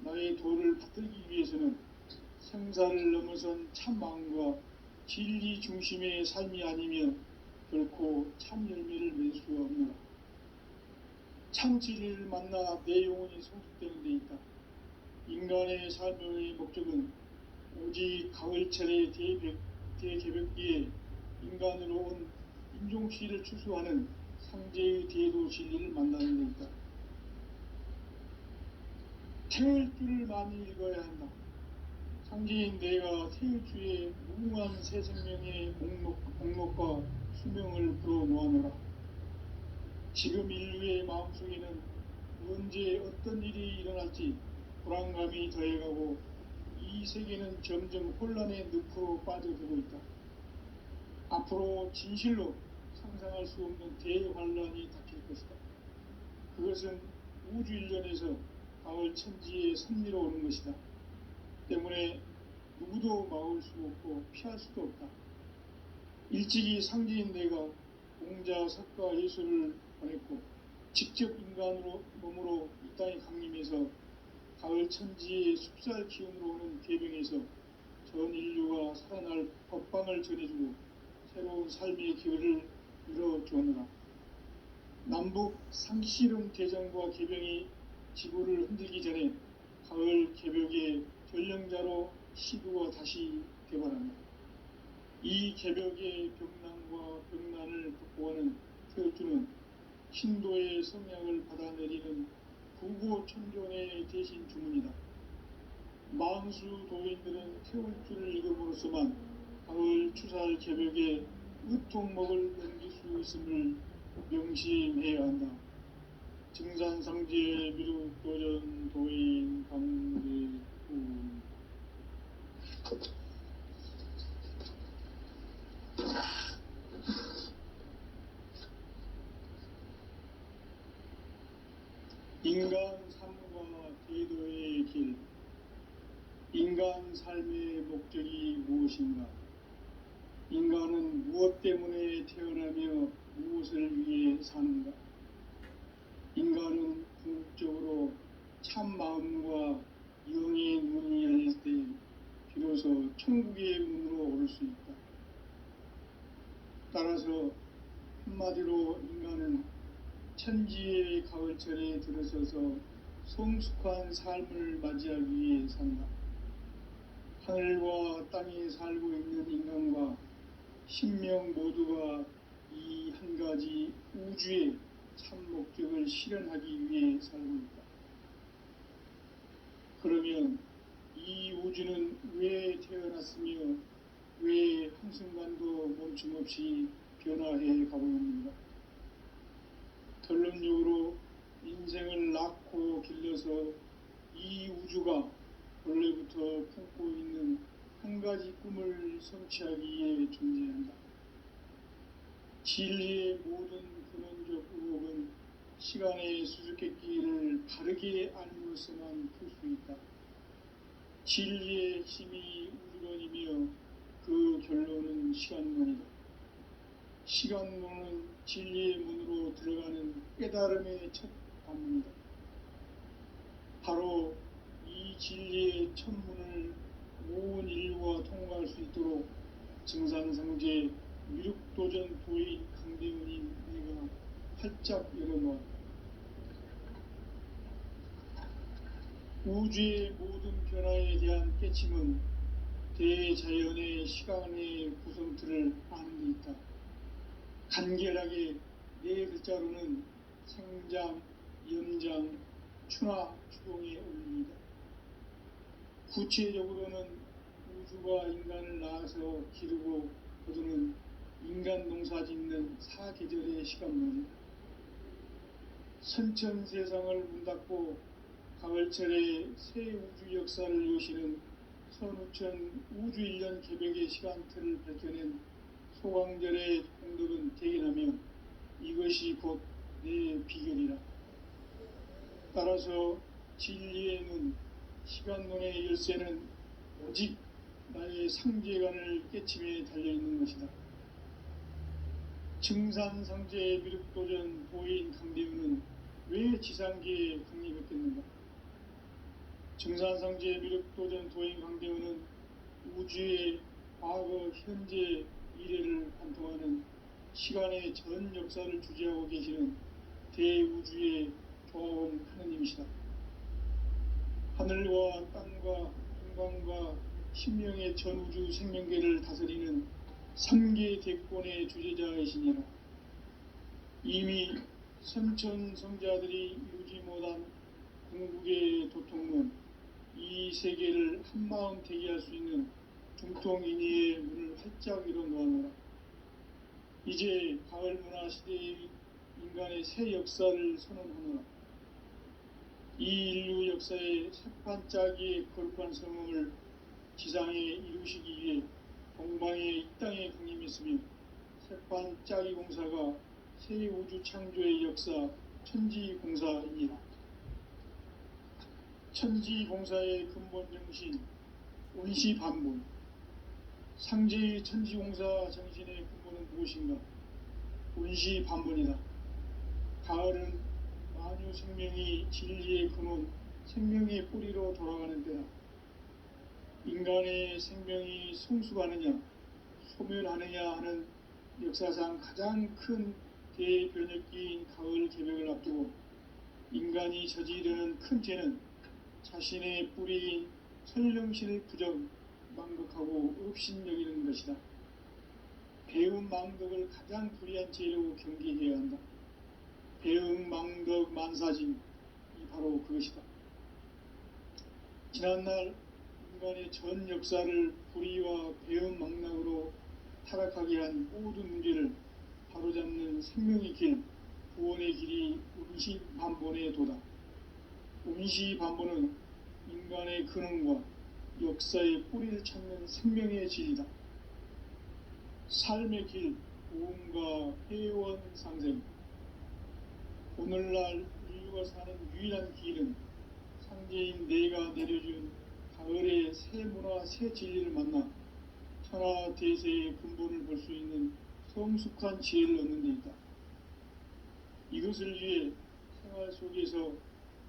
나의 도를 붙들기 위해서는 생사를 넘어선 참 마음과 진리 중심의 삶이 아니면 결코 참 열매를 맺을 수가 없노라. 참 진리를 만나 내 영혼이 성숙되는 데 있다. 인간의 삶의 목적은 오직 가을철의 대개벽기에 인간으로 온 인종시를 추수하는 상제의 대도 진리를 만나는 데 있다. 태일주를 많이 읽어야 한다. 상제인 내가 태일주의 무궁한 새 생명의 목록과 수명을 불어놓아노라. 지금 인류의 마음속에는 언제 어떤 일이 일어날지 불안감이 더해가고 이 세계는 점점 혼란의 늪으로 빠져들고 있다. 앞으로 진실로 상상할 수 없는 대환란이 닥칠 것이다. 그것은 우주 일련에서 가을 천지의 섭리로 오는 것이다. 때문에 누구도 막을 수 없고 피할 수도 없다. 일찍이 상제인 내가 공자, 석가, 예수를 보냈고 직접 인간으로 몸으로 이 땅에 강림해서 가을 천지의 숲살 기운으로 오는 계병에서 전 인류가 살아날 법방을 전해주고 새로운 삶의 기회를 열어주었노라. 남북 상씨름 대전과 계병이 지구를 흔들기 전에 가을 개벽의 전령자로 시구가 다시 되바랍니다. 이 개벽의 병난과 병난을 극복하는 태울주는 신도의 성향을 받아내리는 구고천존의 대신 주문이다. 망수 도인들은 태울주를 읽음으로써만 가을 추살 개벽의 으통목을 넘길 수 있음을 명심해야 한다. 증산상제 미륵도전 도인 강대구. 인간 삶과 대도의 길. 인간 삶의 목적이 무엇인가? 인간은 무엇 때문에 태어나며 무엇을 위해 사는가? 인간은 궁극적으로 참 마음과 영의 문이 열릴 때 비로소 천국의 문으로 오를 수 있다. 따라서 한마디로 인간은 천지의 가을철에 들어서서 성숙한 삶을 맞이하기 위해 산다. 하늘과 땅에 살고 있는 인간과 신명 모두가 이 한 가지 우주의 참 목적을 실현하기 위해 살고 있다. 그러면 이 우주는 왜 태어났으며 왜 한순간도 멈춤없이 변화해 가고 있는가? 결론적으로 인생을 낳고 길러서 이 우주가 원래부터 품고 있는 한 가지 꿈을 성취하기 위해 존재한다. 진리의 모든 근원적 의혹은 시간의 수수께끼를 바르게 알므로서만 풀 수 있다. 진리의 핵심이 우주론이며 그 결론은 시간론이다. 시간론은 진리의 문으로 들어가는 깨달음의 첫 관문이다. 바로 이 진리의 첫 문을 온 인류가 통과할 수 있도록 증산상제 미륵도전 도인 강대훈인 내가 활짝 열어놓았다. 우주의 모든 변화에 대한 깨침은 대자연의 시간의 구성틀을 아는 데 있다. 간결하게 네 글자로는 생장, 연장, 추나 추동의 원리이다. 구체적으로는 우주가 인간을 낳아서 기르고 거두는 인간 농사 짓는 사계절의 시간론이다. 선천세상을 문닫고 가을철에 새 우주 역사를 여시는 선우천 우주일년 개벽의 시간틀을 밝혀낸 소광절의 공덕은 대견하며 이것이 곧 내 비결이라. 따라서 진리의 눈, 시간론의 열쇠는 오직 나의 상제관을 깨침에 달려있는 것이다. 증산상제 미륵도전 도인 강대훈은 왜 지상계에 강림했겠는가? 증산상제 미륵도전 도인 강대훈은 우주의 과거, 현재, 미래를 관통하는 시간의 전 역사를 주재하고 계시는 대우주의 조화원 하느님이시다. 하늘과 땅과 인간과 신명의 전우주 생명계를 다스리는 삼계 대권의 주제자이시니라. 이미 선천성자들이 이루지 못한 궁극의 도통론, 이 세계를 한마음 되게 할 수 있는 중통인의의 문을 활짝 열어놓아노라. 이제 가을 문화 시대의 인간의 새 역사를 선언하노라. 이 인류 역사의 새판짜기의 거룩한 성공을 지상에 이루시기 위해 동방의 이 땅에 강림했으며 새판짜기 공사가 새 우주 창조의 역사 천지공사입니다. 천지공사의 근본 정신 운시반본. 상제의 천지공사 정신의 근본은 무엇인가? 운시반본이다. 가을은 만유 생명이 진리의 근원, 생명의 뿌리로 돌아가는 때다. 인간의 생명이 성숙하느냐, 소멸하느냐 하는 역사상 가장 큰 대변혁기인 가을 개벽을 앞두고 인간이 저지르는 큰 죄는 자신의 뿌리인 설령신을 부정, 망극하고 업신여기는 것이다. 배음 망덕을 가장 불의한 죄로 경계해야 한다. 배음 망덕 만사진이 바로 그것이다. 지난날 인간의 전 역사를 불의와 배음 망락으로 타락하게 한 모든 문제를 바로잡는 생명의 길, 구원의 길이 운시반본의 도다. 운시반본은 인간의 근원과 역사의 뿌리를 찾는 생명의 진리다. 삶의 길, 고음과 회원 상생. 오늘날 인류가 사는 유일한 길은 상제인 내가 내려준 가을의 새 문화, 새 진리를 만나 천하 대세의 근본을 볼 수 있는 성숙한 지혜를 얻는 데 있다. 이것을 위해 생활 속에서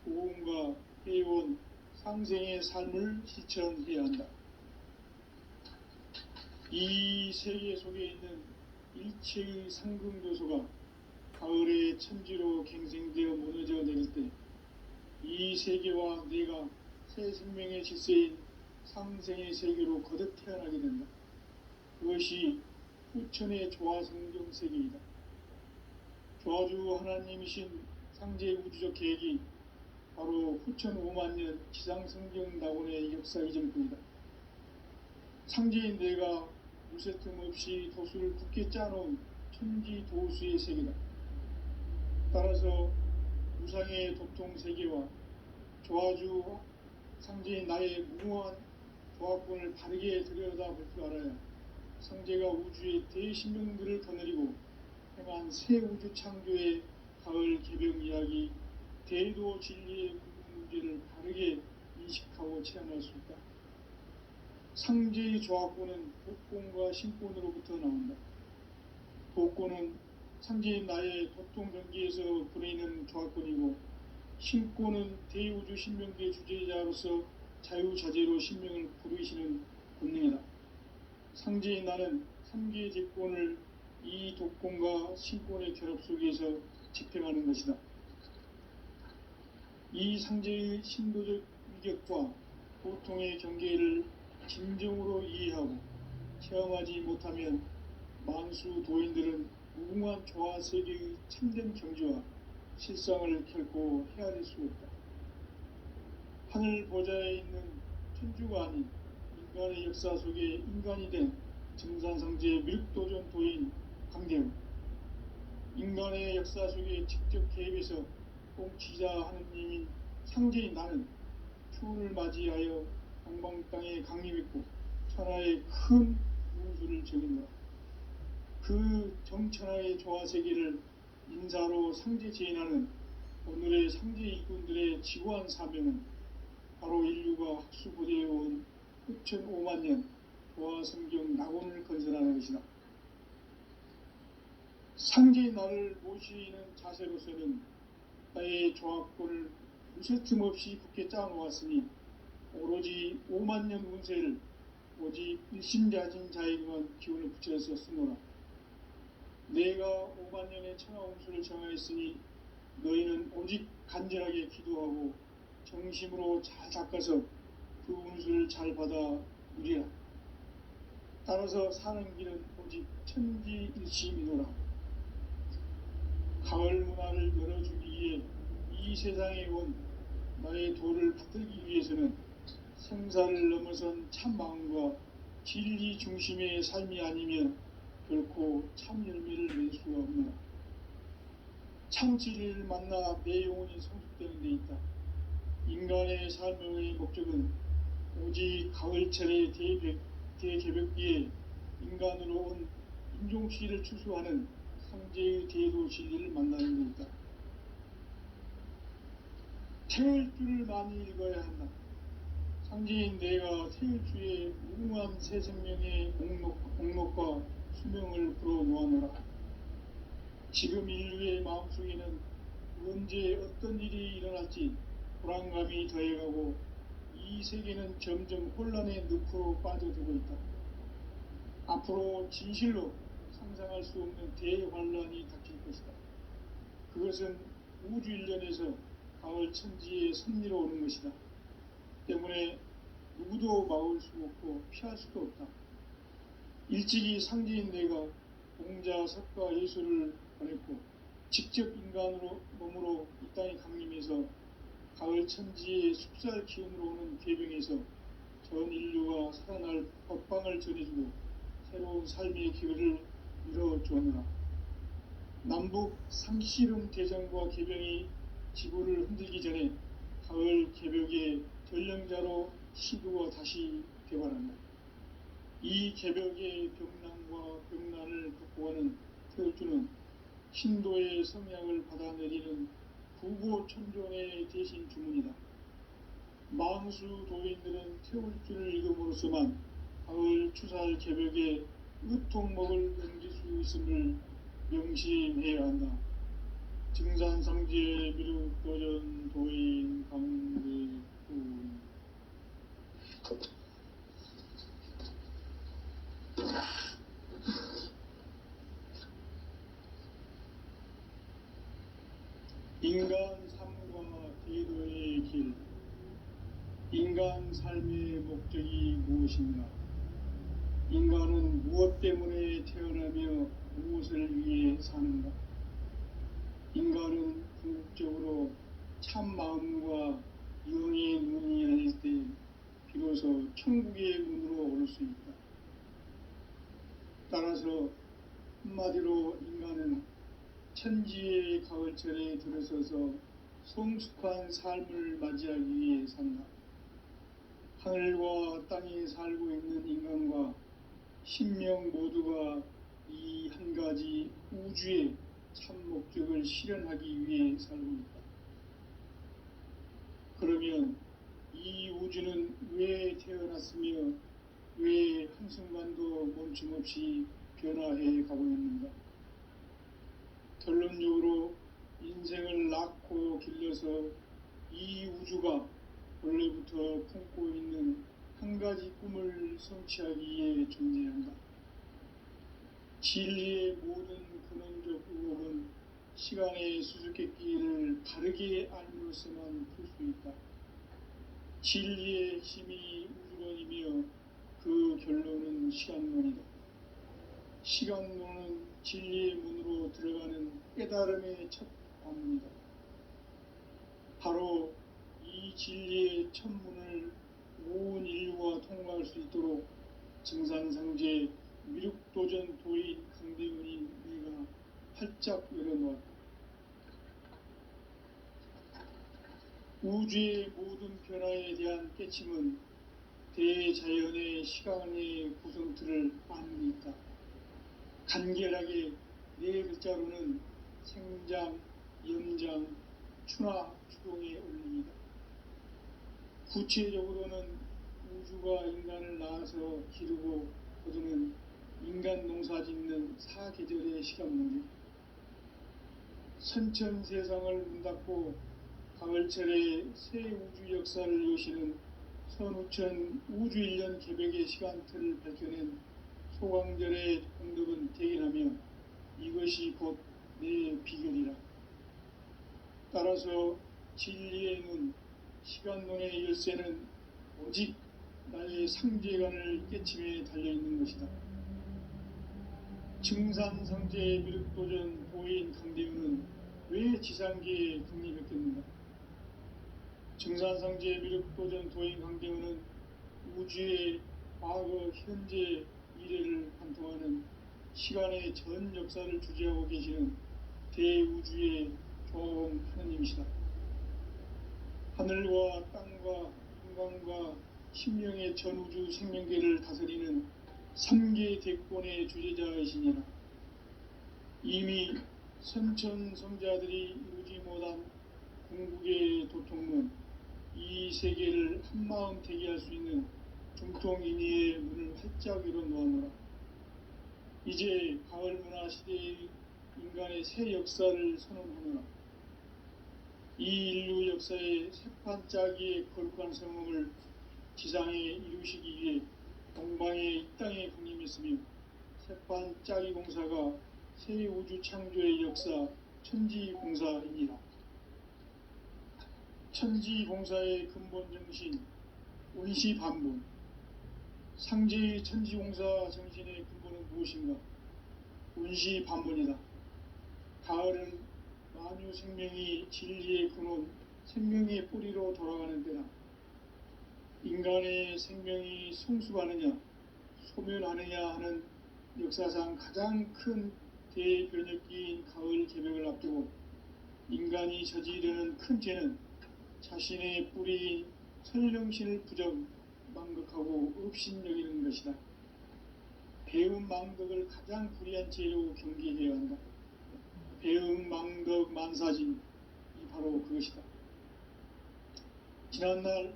고음과 회원, 상생의 삶을 실천해야 한다. 이 세계 속에 있는 일체의 상승도소가 가을의 천지로 갱생되어 무너져 내릴 때 이 세계와 내가 새 생명의 질서인 상생의 세계로 거듭 태어나게 된다. 그것이 후천의 조화성경 세계이다. 조화주 하나님이신 상제 우주적 계획이 바로 후천 5만년 지상성경 낙원의 역사 이전뿐이다. 상제인 내가 무쇠 틈 없이 도수를 굳게 짜놓은 천지 도수의 세계다. 따라서 무상의 도통 세계와 조화주 상제인 나의 무궁한 조화권을 바르게 들여다볼 줄 알아야 상제가 우주의 대신명들을 거느리고 행한 새 우주 창조의 가을 개벽 이야기, 대도 진리의 문제를 바르게 인식하고 체험할 수 있다. 상제의 조화권은 복권과 신권으로부터 나온다. 복권은 상제인 나의 도통 경계에서 부리는 조화권이고, 신권은 대우주 신명계 주제자로서 자유자재로 신명을 부르시는 본능이다. 상제인 나는 3개의 제권을 이 독권과 신권의 결합 속에서 집행하는 것이다. 이 상제의 신도적 위격과 보통의 경계를 진정으로 이해하고 체험하지 못하면 만수 도인들은 무궁한 조화 세계의 참된 경지와 실상을 결코 헤아릴 수 없다. 하늘 보좌에 있는 천주가 아닌 인간의 역사 속에 인간이 된 증산상제의 밀도전 도인 강대우, 인간의 역사 속에 직접 개입해서 통치자 하느님인 상제인 나는 추운을 맞이하여 동방 땅에 강림했고 천하의 큰 운수를 적인노라. 그 정천하의 조화세계를 인사로 상제 제인하는 오늘의 상제 일꾼들의 지구한 사명은 바로 인류가 학수고대해온 후천 5만년 조화성경 낙원을 건설하는 것이다. 상제의 나를 모시는 자세로서는 나의 조화권을 무쇠 틈 없이 굳게 짜놓았으니 오로지 5만년 운세를 오직 일심자진 자에게만 기운을 붙여서 쓰노라. 내가 5만년의 천하운수를 정하였으니 너희는 오직 간절하게 기도하고 정심으로 잘 닦아서 그 운수를 잘 받아 누리라. 따라서 사는 길은 오직 천지일심이노라. 가을 문화를 열어주기 위해 이 세상에 온 나의 도를 붙들기 위해서는 생사를 넘어선 참 마음과 진리 중심의 삶이 아니면 결코 참 열매를 낼 수가 없노라. 참 진리를 만나 내 영혼이 성숙되는 데 있다. 인간의 삶의 목적은 오직 가을철의 대개벽기에 인간으로 온 인종시를 추수하는 상제의 대도 진리를 만나는 것이다. 태일주를 많이 읽어야 한다. 상제인 내가 태일주의 무궁한 새 생명의 목록과 수명을 불어놓아노라. 지금 인류의 마음속에는 언제 어떤 일이 일어날지 불안감이 더해가고 이 세계는 점점 혼란의 늪으로 빠져들고 있다. 앞으로 진실로 상상할 수 없는 대환란이 닥칠 것이다. 그것은 우주 일련에서 가을 천지의 섭리로 오는 것이다. 때문에 누구도 막을 수 없고 피할 수도 없다. 일찍이 상제인 내가 공자, 석가, 예수를 보냈고 직접 인간으로 몸으로 이 땅에 강림해서 가을 천지의 숲살 기운으로 오는 괴병에서 전 인류가 살아날 법방을 전해주고 새로운 삶의 기회를 이뤄주었노라. 남북 상시름 대전과 개병이 지구를 흔들기 전에 가을 개벽의 전령자로 시도가 다시 개발한다. 이 개벽의 병난과 병난을 극복하는 태울주는 신도의 성향을 받아내리는 구고천존의 대신 주문이다. 망수 도인들은 태울주를 읽음으로써만 가을 추살 개벽의 으통목을 넘길 수 있음을 명심해야 한다. 증산상제 미륵도전 도인 강대군. 인간 삶과 대도의 길. 인간 삶의 목적이 무엇인가? 인간은 무엇 때문에 태어나며 무엇을 위해 사는가? 인간은 궁극적으로 참 마음과 영의 눈이 열릴 때 비로소 천국의 문으로 오를 수 있다. 따라서 한마디로 인간은 천지의 가을철에 들어서서 성숙한 삶을 맞이하기 위해 산다. 하늘과 땅에 살고 있는 인간과 신명 모두가 이 한 가지 우주의 참 목적을 실현하기 위해 살고 있다. 그러면 이 우주는 왜 태어났으며 왜 한순간도 멈춤없이 변화해 가고 있는가? 결론적으로 인생을 낳고 길러서 이 우주가 원래부터 품고 있는 한 가지 꿈을 성취하기 위해 존재한다. 진리의 모든 근원적 의혹은 시간의 수수께끼를 바르게 알므로서만 풀 수 있다. 진리의 핵심이 우주론이며 그 결론은 시간론이다. 시간론은 진리의 문으로 들어가는 깨달음의 첫 관문이다. 바로 이 진리의 첫 문을 온 인류가 통과할 수 있도록 증산상제 미륵도전 도인 강대훈인 내가 활짝 열어놓았다. 우주의 모든 변화에 대한 깨침은 대자연의 시간의 구성틀을 아는 데 있다. 간결하게 네 글자로는 생장, 염장, 추나, 추동의 원리이다. 구체적으로는 우주가 인간을 낳아서 기르고 거두는 인간 농사 짓는 사계절의 시간문제, 선천 세상을 문닫고 가을철에 새 우주 역사를 여시는 선우천 우주일년 개벽의 시간틀을 밝혀낸 소광절의 공덕은 대견하며 이것이 곧 내 비결이라. 따라서 진리의 눈, 시간론의 열쇠는 오직 나의 상제관을 깨침에 달려있는 것이다. 증산상제 미륵도전 도인 강대훈은 왜 지상계에 국립했겠는가? 증산상제 미륵도전 도인 강대훈은 우주의 과거, 현재, 미래를 관통하는 시간의 전 역사를 주재하고 계시는 대우주의 조음 하느님이시다. 하늘과 땅과 인간과 신명의 전우주 생명계를 다스리는 삼계 대권의 주제자이시니라. 이미 선천성자들이 이루지 못한 궁극의 도통문, 이 세계를 한마음 되게 할 수 있는 중통인의의 문을 활짝 열어놓았노라. 이제 가을 문화 시대의 인간의 새 역사를 선언하노라. 이 인류 역사의 새판짜기의 거룩한 성음을 지상에 이루시기 위해 동방의 이 땅에 강림했으며, 새판짜기 공사가 새 우주 창조의 역사 천지공사이니라. 천지공사의 근본 정신 원시반본, 상제의 천지공사 정신의 근본은 무엇인가? 원시반본이다. 가을은 만유 생명이 진리의 근원, 생명의 뿌리로 돌아가는 때다. 인간의 생명이 성숙하느냐 소멸하느냐 하는 역사상 가장 큰 대변혁기인 가을 개벽을 앞두고 인간이 저지르는 큰 죄는 자신의 뿌리인 설령신을 망극하고 업신여기는 것이다. 배은망덕을 가장 불의한 죄로 경계해야 한다. 배은망덕 만사진이 바로 그것이다. 지난날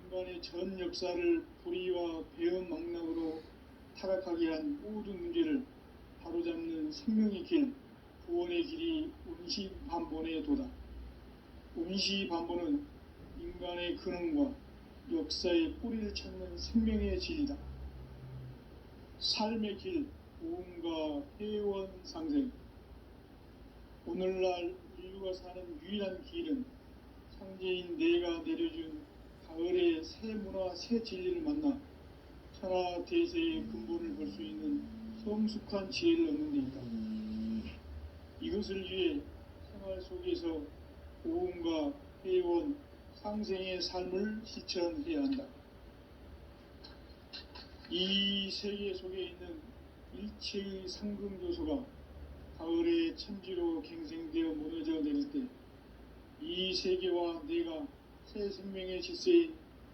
인간의 전 역사를 불의와 배은망덕으로 타락하게 한 모든 문제를 바로잡는 생명의 길, 구원의 길이 원시반본의 도다. 원시반본은 인간의 근원과 역사의 뿌리를 찾는 생명의 진리다. 삶의 길, 보험과 회원 상생. 오늘날 인류가 사는 유일한 길은 상제인 내가 내려준 가을의 새 문화, 새 진리를 만나 천하 대세의 근본을 볼 수 있는 성숙한 지혜를 얻는 데 있다. 이것을 위해 생활 속에서 보험과 회원, 상생의 삶을 실천해야 한다. 이 세계 속에 있는 일체의 상금 요소가 가을의 천지로 갱생되어 무너져 내릴 때 이 세계와 내가 새 생명의 질서인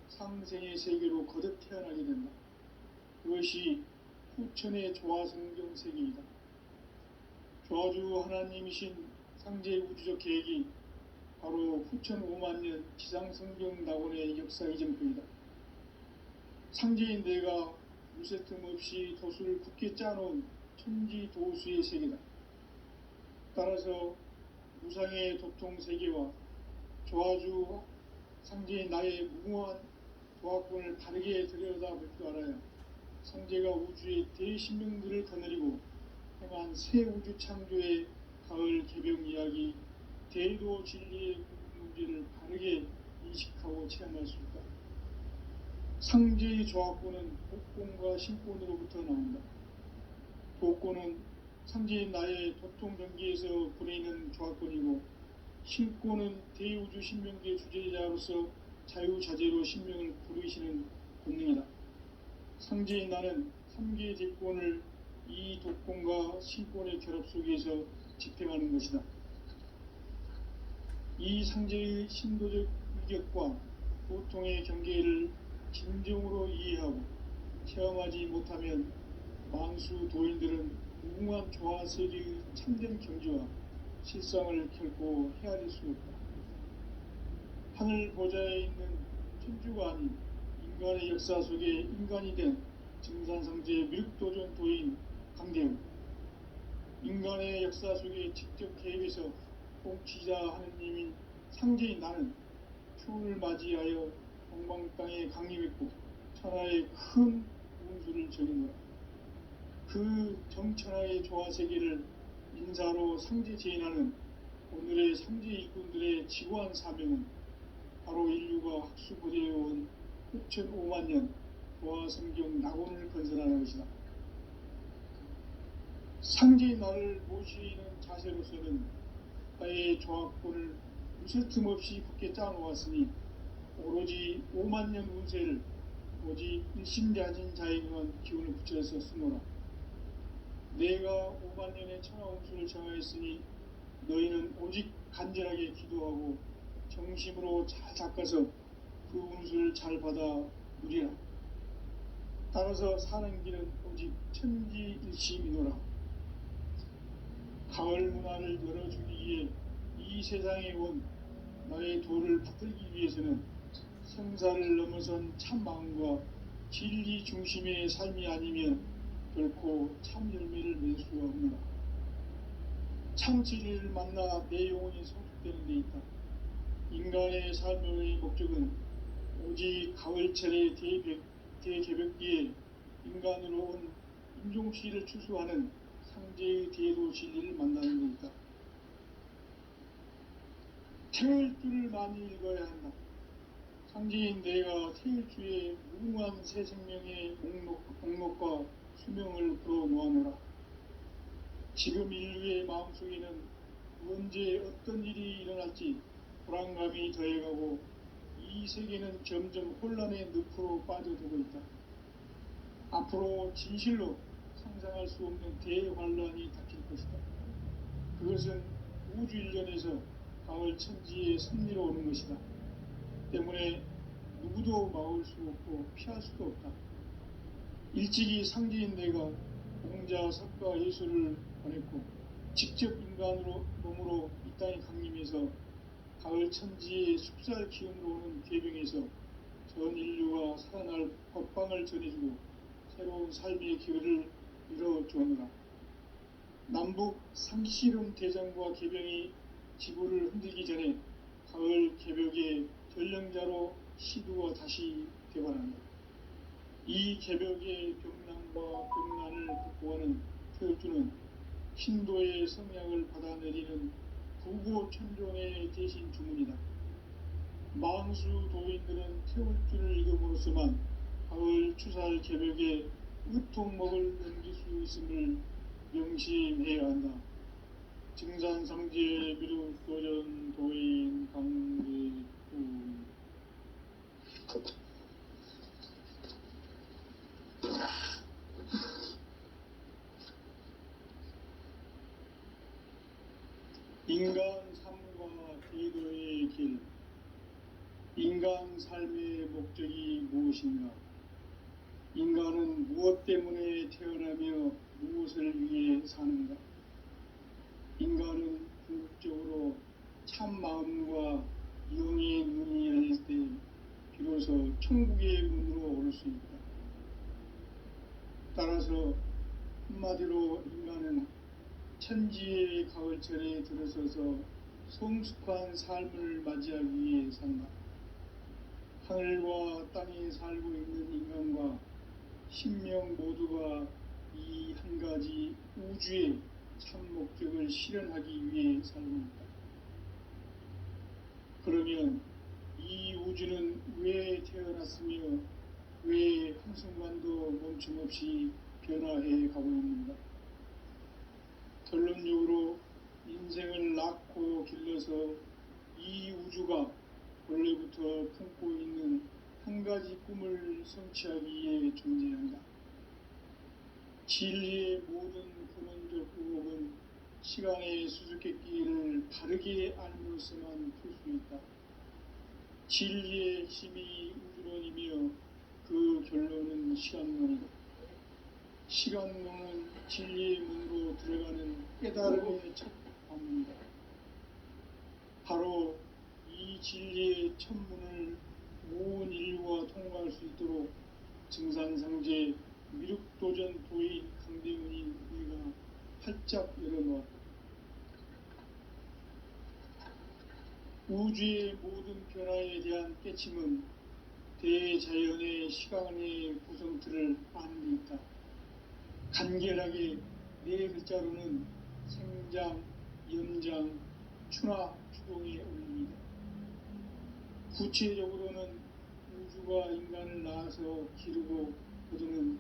상생의 세계로 거듭 태어나게 된다. 그것이 후천의 조화성경 세계이다. 조화주 하나님이신 상제 우주적 계획이 바로 후천 5만 년 지상성경 낙원의 역사 이정표이다. 상제인 내가 무쇠 틈 없이 도수를 굳게 짜놓은 천지 도수의 세계다. 따라서 무상의 도통 세계와 조화주 상제인 나의 무궁한 조화권을 바르게 들여다볼 줄 알아야 상제가 우주의 대신명들을 거느리고 행한 새 우주 창조의 가을 개벽 이야기, 대도 진리의 문제를 바르게 인식하고 체험할 수 있다. 상제의 조화권은 복권과 신권으로부터 나온다. 복권은 상제인 나의 도통 경계에서 보내는 조화권이고, 신권은 대우주 신명계 주제자로서 자유자재로 신명을 부르시는 본능이다. 상제인 나는 3개의 대권을 이 독권과 신권의 결합 속에서 집행하는 것이다. 이 상제의 신도적 위격과 보통의 경계를 진정으로 이해하고 체험하지 못하면 만수 도인들은 무궁한 조화세계의 참된 경지와 실상을 결코 헤아릴 수 없다. 하늘 보좌에 있는 천주가 아닌 인간의 역사 속에 인간이 된 증산상제의 미륵도전 도인 강대우, 인간의 역사 속에 직접 개입해서 통치자 하느님인 상제인 나는 추운을 맞이하여 동방 땅에 강림했고 천하의 큰 운수를 전했노라. 그 정천하의 조화세계를 인사로 상제 제인하는 오늘의 상제 일꾼들의 지고한 사명은 바로 인류가 학수고대해온 6,5만 년 조화성경 낙원을 건설하는 것이다. 상제의 나를 모시는 자세로서는 나의 조화권을 무쇠 틈 없이 굳게 짜놓았으니 오로지 5만 년 운세를 오직 일심대하진 자에게만 기운을 붙여서 쓰노라. 내가 5만 년의 천하 운수를 정하였으니 너희는 오직 간절하게 기도하고 정심으로 잘 닦아서 그 운수를 잘 받아 누리라. 따라서 사는 길은 오직 천지일심이노라. 가을 문화를 열어주기 위해 이 세상에 온 나의 도를 붙들기 위해서는 성사를 넘어선 참 마음과 진리 중심의 삶이 아니면 결코 참 열매를 맺을 수가 없노라. 참 진리를 만나 내 영혼이 성숙되는 데 있다. 인간의 삶의 목적은 오직 가을철의 대개벽기에 인간으로 온 인종씨를 추수하는 상제의 대도 진리를 만나는 데 있다. 태일주를 많이 읽어야 한다. 상제인 내가 태일주의 무궁한 새 생명의 목록과 수명을 풀어놓아노라. 지금 인류의 마음속에는 언제 어떤 일이 일어날지 불안감이 더해가고 이 세계는 점점 혼란의 늪으로 빠져들고 있다. 앞으로 진실로 상상할 수 없는 대환란이 닥칠 것이다. 그것은 우주 일련에서 가을 천지의 섭리로 오는 것이다. 때문에 누구도 막을 수 없고 피할 수도 없다. 일찍이 상제인 내가 공자, 석가, 예수를 보냈고 직접 인간으로 몸으로 이 땅에 강림해서 가을 천지의 숲살 기운으로 오는 계병에서 전 인류가 살아날 법방을 전해주고 새로운 삶의 기회를 이뤄주오노라. 남북 상시름 대장과 계병이 지구를 흔들기 전에 가을 개벽의 전령자로 시두어 다시 개발한다. 이 개벽의 병난과 병난을 극복하는 태울주는 신도의 성향을 받아내리는 구고천존의 대신 주문이다. 망수 도인들은 태울주를 읽음으로써만 가을 추살 개벽에 으통목을 넘길 수 있음을 명심해야 한다. 증산상제 미륵도전 도인 강대구. 인간 삶과 대도의 길. 인간 삶의 목적이 무엇인가? 인간은 무엇 때문에 태어나며 무엇을 위해 사는가? 인간은 궁극적으로 참 마음과 영의 문이 열릴 때 비로소 천국의 문으로 오를 수 있다. 따라서 한마디로 인간은 천지의 가을철에 들어서서 성숙한 삶을 맞이하기 위해 산다. 하늘과 땅에 살고 있는 인간과 신명 모두가 이 한 가지 우주의 참 목적을 실현하기 위해 살고 있다. 그러면 이 우주는 왜 태어났으며 왜 한순간도 멈춤없이 변화해 가고 있는가? 결론적으로 인생을 낳고 길러서 이 우주가 원래부터 품고 있는 한 가지 꿈을 성취하기 위해 존재한다. 진리의 모든 근원적 의혹은 시간의 수수께끼를 바르게 알므로서만 풀 수 있다. 진리의 힘이 우주론이며 그 결론은 시간론이다. 시간론은 진리의 문으로 들어가는 깨달음의 첫 방문이다. 바로 이 진리의 첫 문을 온 인류가 통과할 수 있도록 증산상제 미륵도전 도인 강대문인 우리가 활짝 열어놓았다. 우주의 모든 변화에 대한 깨침은 대자연의 시간의 구성틀을 아는 데 있다. 간결하게 네 글자로는 생장, 연장, 추나 추동에 올립니다. 구체적으로는 우주가 인간을 낳아서 기르고 거두는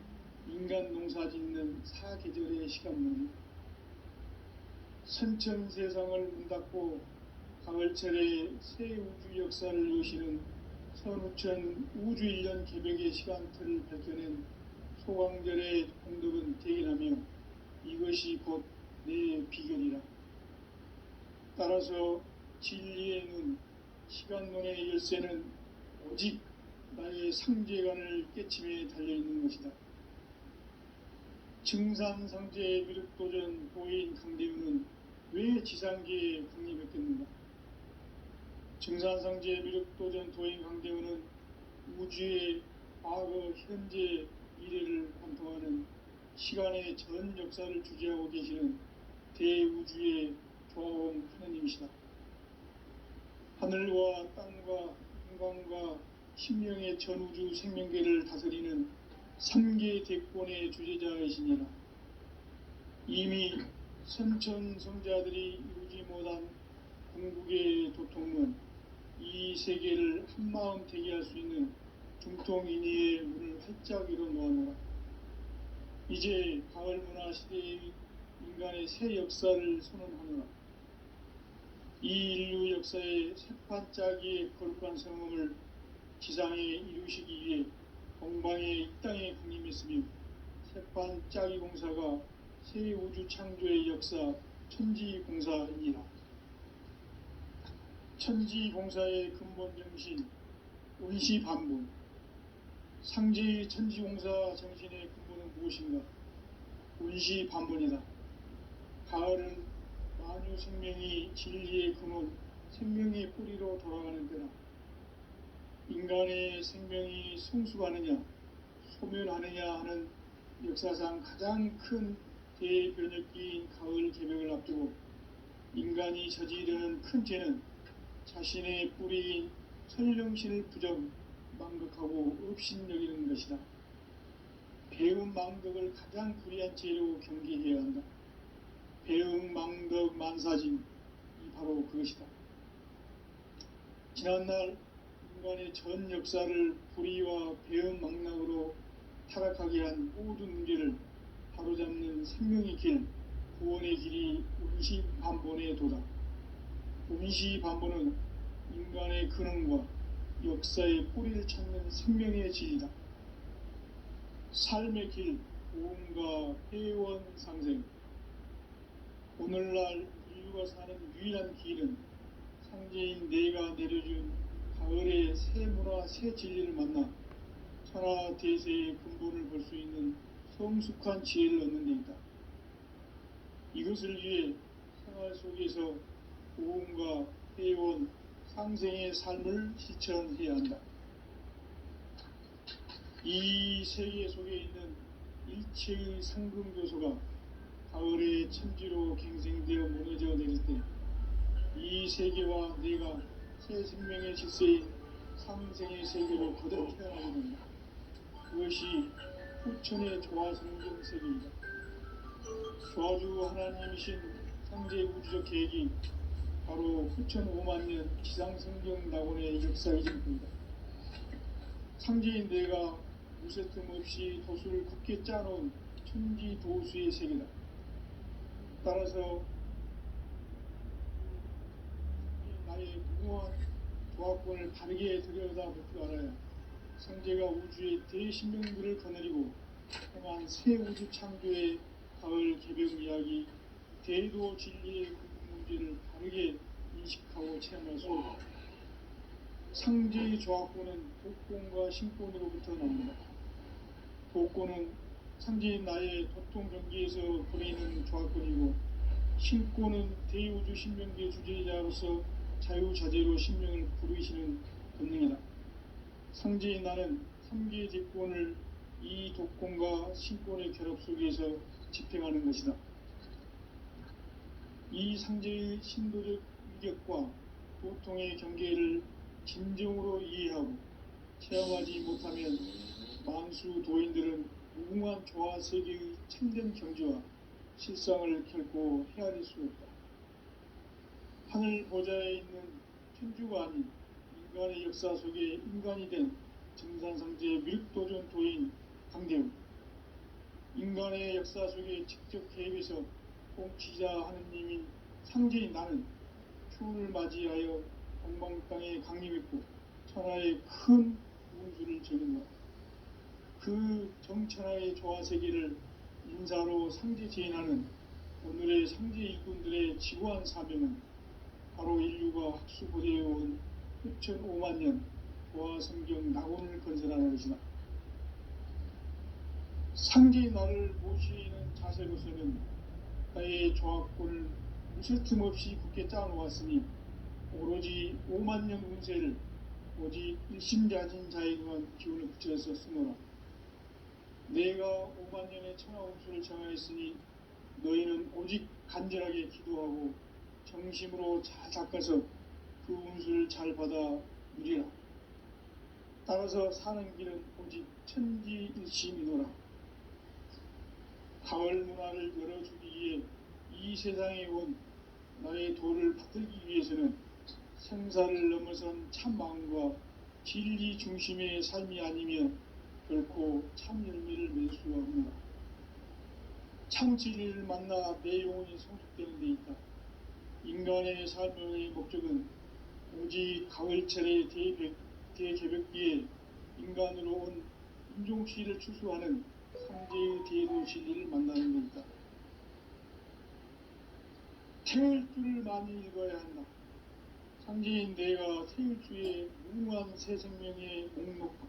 인간 농사 짓는 사계절의 시간문입니다. 선천 세상을 문닫고 가을철에 새 우주 역사를 여시는 선우천 우주일년 개벽의 시간틀을 밝혀낸 소강절의 공덕은 대견하며 이것이 곧 내 비결이라. 따라서 진리의 눈, 시간론의 열쇠는 오직 나의 상제관을 깨침에 달려있는 것이다. 증산상제 미륵도전 도인 강대우는 왜 지상계에 강림했겠는가? 증산상제 미륵도전 도인 강대우는 우주의 과거, 현재, 미래를 관통하는 시간의 전 역사를 주재하고 계시는 대우주의 조화원 하느님이시다. 하늘과 땅과 인간과 신명의 전우주 생명계를 다스리는 삼계 대권의 주재자이시니라. 이미 선천성자들이 이루지 못한 궁극의 도통은 이 세계를 한마음 되게 할 수 있는 중통인의의 문을 활짝 열어놓았노라. 이제 가을 문화 시대의 인간의 새 역사를 선언하노라. 이 인류 역사의 새판짜기의 거룩한 성음을 지상에 이루시기 위해 동방의 이 땅에 강림했으며 새판짜기 공사가 새 우주 창조의 역사 천지공사이니라. 천지공사의 근본 정신 운시반본. 상제의 천지공사 정신의 근본은 무엇인가? 운시반본이다. 가을은 만유 생명이 진리의 근원, 생명의 뿌리로 돌아가는 때다. 인간의 생명이 성숙하느냐, 소멸하느냐 하는 역사상 가장 큰 대변혁기인 가을 개벽을 앞두고 인간이 저지르는 큰 죄는 자신의 뿌리인 설령신을 부정, 망극하고 업신여기는 것이다. 배음 망덕을 가장 불의한 죄로 경계해야 한다. 배음 망덕 만사짐이 바로 그것이다. 지난날 인간의 전 역사를 불의와 배음 망락으로 타락하게 한 모든 문제를 바로잡는 생명의 길, 구원의 길이 운시반본의 도다. 운시반본은 인간의 근원과 역사의 뿌리를 찾는 생명의 질이다. 삶의 길, 고음과 회원상생. 오늘날 인류가 사는 유일한 길은 상제인 내가 내려준 가을의 새 문화, 새 진리를 만나 천하 대세의 근본을 볼 수 있는 성숙한 지혜를 얻는 데 있다. 이것을 위해 생활 속에서 고음과 회원, 상생의 삶을 실천해야 한다. 이 세계 속에 있는 일체의 상금교소가 가을의 천지로 갱생되어 무너져 내릴 때 이 세계와 내가 새 생명의 질서인 상생의 세계로 거듭 태어나게 된다. 그것이 후천의 조화성경 세계이다. 조화주 하나님이신 상제 우주적 계획이 바로 후천 5만년 지상성경 낙원의 역사이실 뿐이다. 상제인 내가 무쇠틈 없이 도수를 굳게 짜놓은 천지도수의 세계다. 따라서 나의 무궁한 조합권을 바르게 들여다볼 줄 알아야 상제가 우주의 대신명들을 거느리고 행한 새 우주 창조의 가을 개벽 이야기, 대도 진리의 궁극 문제를 바르게 인식하고 체험할 수 있다. 상제의 조합권은 독권과 신권으로부터 나옵니다. 독권은 상제인 나의 도통 경계에서 보내는 조합권이고, 신권은 대우주 신명계 주제자로서 자유자재로 신명을 부르시는 권능이다. 상제인 나는 3개의 대권을 이 독권과 신권의 결합 속에서 집행하는 것이다. 이 상제의 신도적 위력과 보통의 경계를 진정으로 이해하고 체험하지 못하면 만수 도인들은 무궁한 조화 세계의 참된 경지와 실상을 결코 헤아릴 수 없다. 하늘 보좌에 있는 천주가 아닌 인간의 역사 속에 인간이 된 증산상제 미륵도전 도인 강대우. 인간의 역사 속에 직접 개입해서 통치자 하느님인 상제인 나는 추운을 맞이하여 동방 땅에 강림했고 천하의 큰 운수를 적인다. 그 정천하의 조화세계를 인사로 상제 제인하는 오늘의 상제 일꾼들의 지구한 사명은 바로 인류가 학수고대해온 흑천 5만 년 보아성경 낙원을 건설하는 것이다. 상제의 나를 모시는 자세로서는 나의 조합권을 무쇠틈 없이 굳게 짜놓았으니 오로지 5만 년 운세를 오직 일심자진 자에게만 기운을 붙여서 쓰노라. 내가 5만 년의 천하 운수를 정하였으니 너희는 오직 간절하게 기도하고 정심으로 잘 닦아서 그 운수를 잘 받아 누리라. 따라서 사는 길은 오직 천지일심이노라. 가을 문화를 열어주기 위해 이 세상에 온 나의 도를 받들기 위해서는 생사를 넘어선 참 마음과 진리 중심의 삶이 아니면 결코 참 열매를 맺을 수가 없노라. 참 진리를 만나 내 영혼이 성숙되는 데 있다. 인간의 삶의 목적은 오직 가을철의 대개벽기에 인간으로 온 인종치를 추수하는 상제의 대도 진리를 만나는 데 있다. 태울 줄을 많이 읽어야 한다. 상제인 내가 태울 주의 무궁한 새 생명의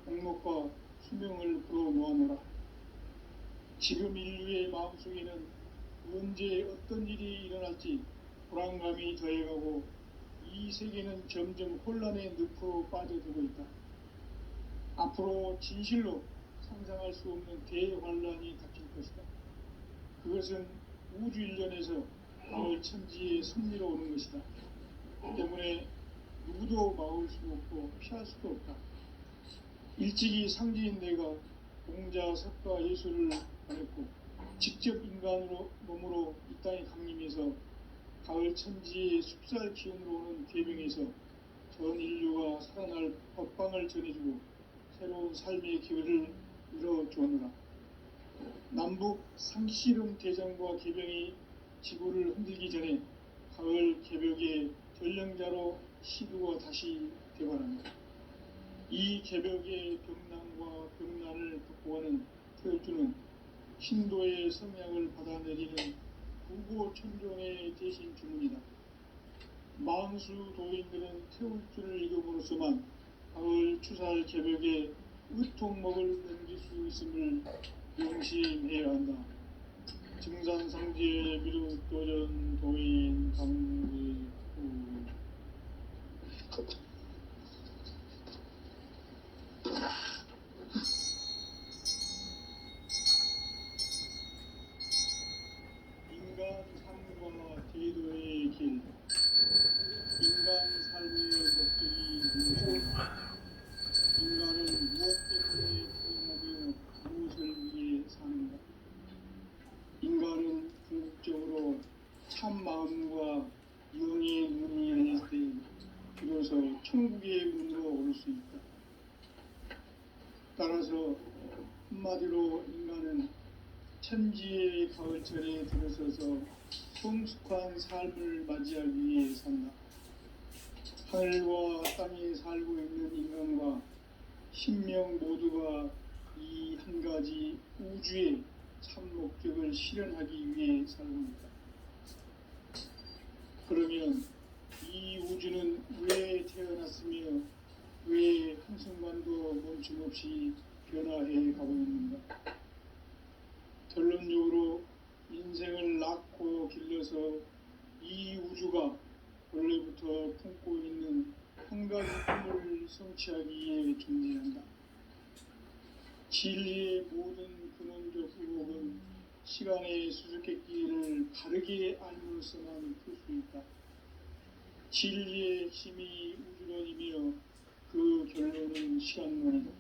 목록과 수명을 불어놓아노라. 지금 인류의 마음속에는 언제 어떤 일이 일어날지 불안감이 더해가고 이 세계는 점점 혼란의 늪으로 빠져들고 있다. 앞으로 진실로 상상할 수 없는 대환란이 닥칠 것이다. 그것은 우주 일련에서 가을 천지의 섭리로 오는 것이다. 때문에 누구도 막을 수 없고 피할 수도 없다. 일찍이 상제인 내가 공자, 석가, 예수를 보냈고 직접 인간으로 몸으로 이 땅에 강림해서 가을 천지의 숲살 기운으로 오는 계명에서 전 인류가 살아날 법방을 전해주고 새로운 삶의 기회를 이뤄주오느라. 남북 상씨름 대전과 개병이 지구를 흔들기 전에 가을 개벽의 전령자로 시두가 다시 되관합니다. 이 개벽의 병난과 병난을 극복하는 태울주는 신도의 성향을 받아내리는 구고천종의 대신 주문이다. 만수 도인들은 태울주를 읽음으로써만 가을 추살 개벽의 의통목을 넘길 수 있음을 명심해야 한다. 증산상제 미륵도전 도인 강제후. 인간 삶과 대도의 길. 인간 삶의 목적이 무엇인가? 인간은 무엇 때문에 태어나며 무엇을 위해 사는가? 인간은 궁극적으로 참 마음과 영의 문이 열릴 때 비로소 천국의 문으로 오를 수 있다. 따라서 한마디로 인간은 천지의 가을철에 들어서서 성숙한 삶을 맞이하기 위해 산다. 하늘과 땅에 살고 있는 인간과 신명 모두가 이 한 가지 우주의 참 목적을 실현하기 위해 살고 있다. 그러면 이 우주는 왜 태어났으며 왜 한순간도 멈춤없이 변화해 가고 있는가? 결론적으로 인생을 낳고 길러서 이 우주가 원래부터 품고 있는 한 가지 꿈을 성취하기 위해 존재한다. 진리의 모든 근원적 의혹은 시간의 수수께끼를 바르게 알므로서만 풀 수 있다. 진리의 힘이 우주론이며 그 결론은 시간론이다.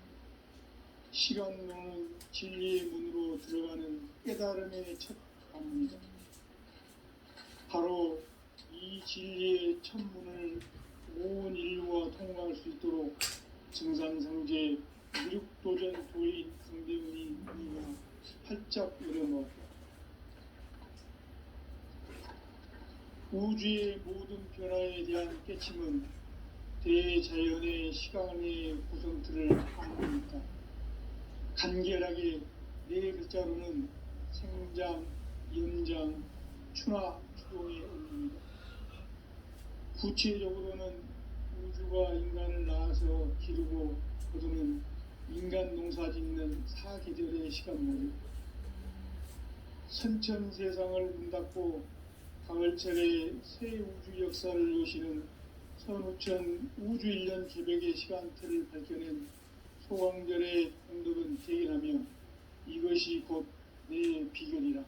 시간론은 진리의 문으로 들어가는 깨달음의 첫 관문이다. 바로 이 진리의 첫 문을 온 인류가 통과할 수 있도록 증산상제 미륵도전 도인 강대훈이 우리가 활짝 열어놓았다. 우주의 모든 변화에 대한 깨침은 대자연의 시간의 구성틀을 안고 있다. 간결하게 네 글자로는 생장, 연장, 추나 추동의 의미입니다. 구체적으로는 우주가 인간을 낳아서 기르고 거두는 인간 농사 짓는 사계절의 시간물이 선천 세상을 문닫고 가을철에 새 우주 역사를 여시는 선우천 우주 1년 개벽의 시간틀을 밝혀낸 소광절의 공덕은 대견하며 이것이 곧 내 비결이라.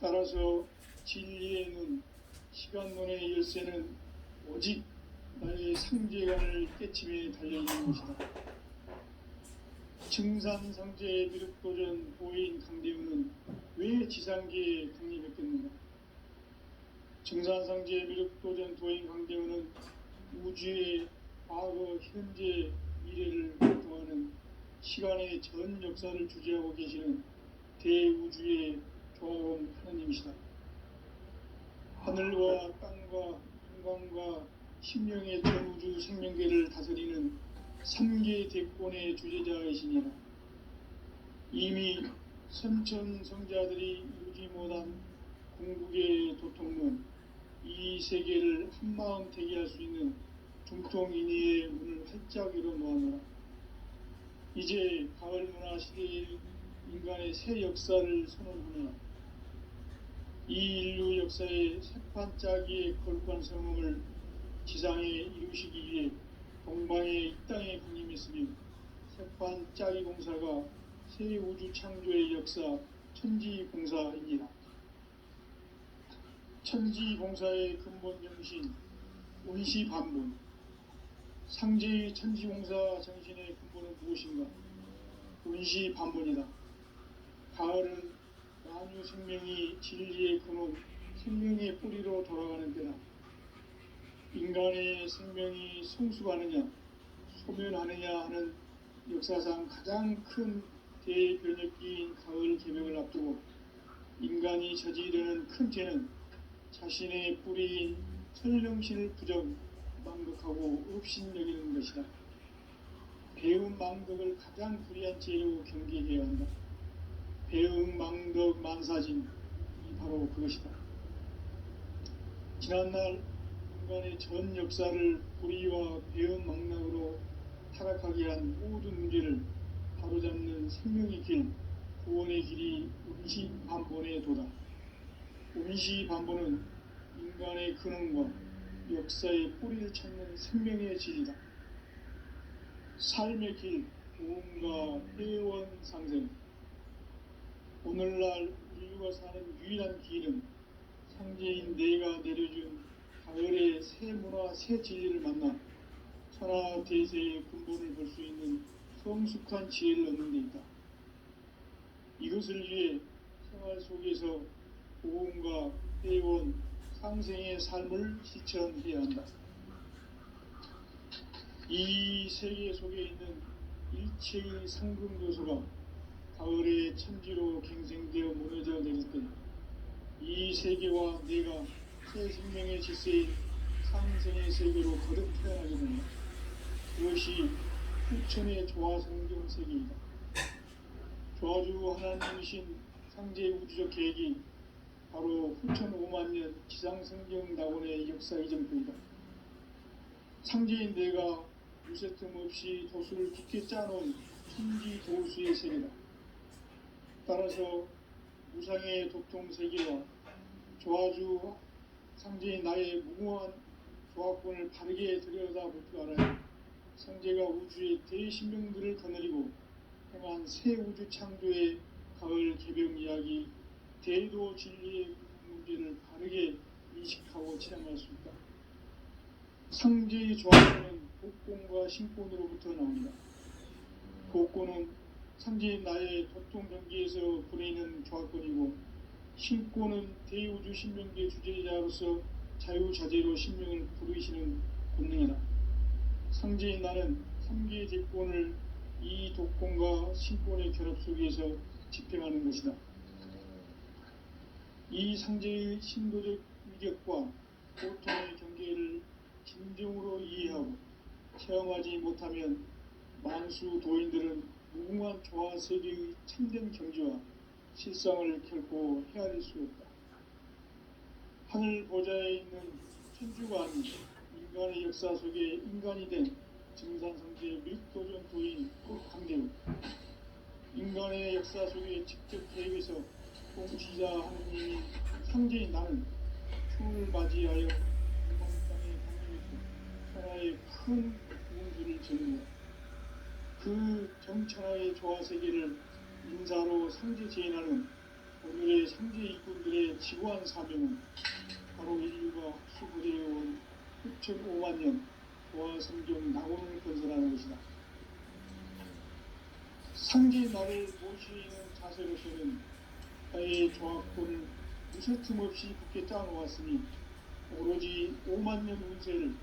따라서 진리의 눈, 시간론의 열쇠는 오직 나의 상제관을 깨침에 달려있는 것이다. 증산상제의 미륵도전 보인 강대우는 왜 지상계에 강림했겠는가? 증산상제의 미륵도전 도인 강대우는 우주의 과거, 현재, 미래를 활동하는 시간의 전 역사를 주재하고 계시는 대우주의 조화원 하나님이시다. 하늘과 땅과 인간과 신명의 전 우주 생명계를 다스리는 3계 대권의 주제자이시니라. 이미 선천 성자들이 이루지 못한 궁극의 도통론, 이 세계를 한마음 되게 할 수 있는 중통인의의 문을 활짝 열어놓아노라. 이제 가을 문화 시대의 인간의 새 역사를 선언하노라. 이 인류 역사의 새판짜기의 거룩한 성음을 지상에 이루시기 위해 동방의 이 땅에 강림했으며 새판짜기 공사가 새 우주 창조의 역사 천지공사입니다. 천지공사의 근본 정신 운시반본, 상제의 천지공사 정신의 근본은 무엇인가? 운시반본이다. 가을은 만유 생명이 진리의 근원, 생명의 뿌리로 돌아가는 때다. 인간의 생명이 성숙하느냐, 소멸하느냐 하는 역사상 가장 큰 대변혁기인 가을 개벽을 앞두고 인간이 저지르는 큰 죄는 자신의 뿌리인 천령신을 부정, 망덕하고 업신여기는 것이다. 배움 망덕을 가장 불의한 죄로 경계해야 한다. 배움 망덕 만사진이 바로 그것이다. 지난날 인간의 전 역사를 불의와 배움 망락으로 타락하게 한 모든 문제를 바로잡는 생명의 길, 구원의 길이 운시반본의 도다. 운시반본은 인간의 근원과 역사의 뿌리를 찾는 생명의 질이다. 삶의 길, 구원과 회원 상생. 오늘날 인류가 사는 유일한 길은 상제인 내가 내려준 가을의 새 문화, 새 진리를 만나 천하 대세의 근본을 볼 수 있는 성숙한 지혜를 얻는 데 있다. 이것을 위해 생활 속에서 보험과 회원, 상생의 삶을 실천해야 한다. 이 세계 속에 있는 일체의 상금 요소가 가을의 천지로 갱생되어 무너져 내릴 때 이 세계와 내가 새 생명의 질서인 상생의 세계로 거듭 태어나게 된다. 그것이 후천의 조화성경 세계이다. 조화주 하나님이신 상제 우주적 계획이 바로 후천 5만 년 지상성경 낙원의 역사 이전부이다. 상제인 내가 유세틈 없이 도수를 깊게 짜놓은 천지 도수의 세계다. 따라서 무상의 도통 세계와 조화주 상제인 나의 무궁한 조화권을 바르게 들여다볼 줄 알아야 상제가 우주의 대신명들을 거느리고 행한 새 우주 창조의 가을 개벽 이야기, 대도 진리의 문제를 바르게 인식하고 체험할 수 있다. 상제의 조화권은 복권과 신권으로부터 나옵니다. 복권은 상제인 나의 도통 경계에서 보내는 조화권이고, 신권은 대우주 신명계 주제자로서 자유자재로 신명을 부르시는 본능이다. 상제인 나는 3개의 대권을 이 독권과 신권의 결합 속에서 집행하는 것이다. 이 상제의 신도적 위력과 고통의 경계를 진정으로 이해하고 체험하지 못하면 만수 도인들은 무궁한 조화 세계의 참된 경지와 실상을 결코 헤아릴 수 없다. 하늘 보좌에 있는 천주가 아닌 인간의 역사 속에 인간이 된 증산성지의 밀도전 도인 강대우, 인간의 역사 속에 직접 개입해서 통치자 하느님이 상제인 나는 추을 맞이하여 이번 땅에 강림했고 천하의 큰 운수를 전하고 그 정천하의 조화세계를 인사로 상제 제인하는 오늘의 상제 일꾼들의 지고한 사명은 바로 인류가 수부대해온 6,500만 년 조화성경 낙원을 건설하는 것이다. 상제 나를 모시는 자세로서는 나의 조합권을 무쇠틈 없이 굳게 짜놓았으니 오로지 5만 년 운세를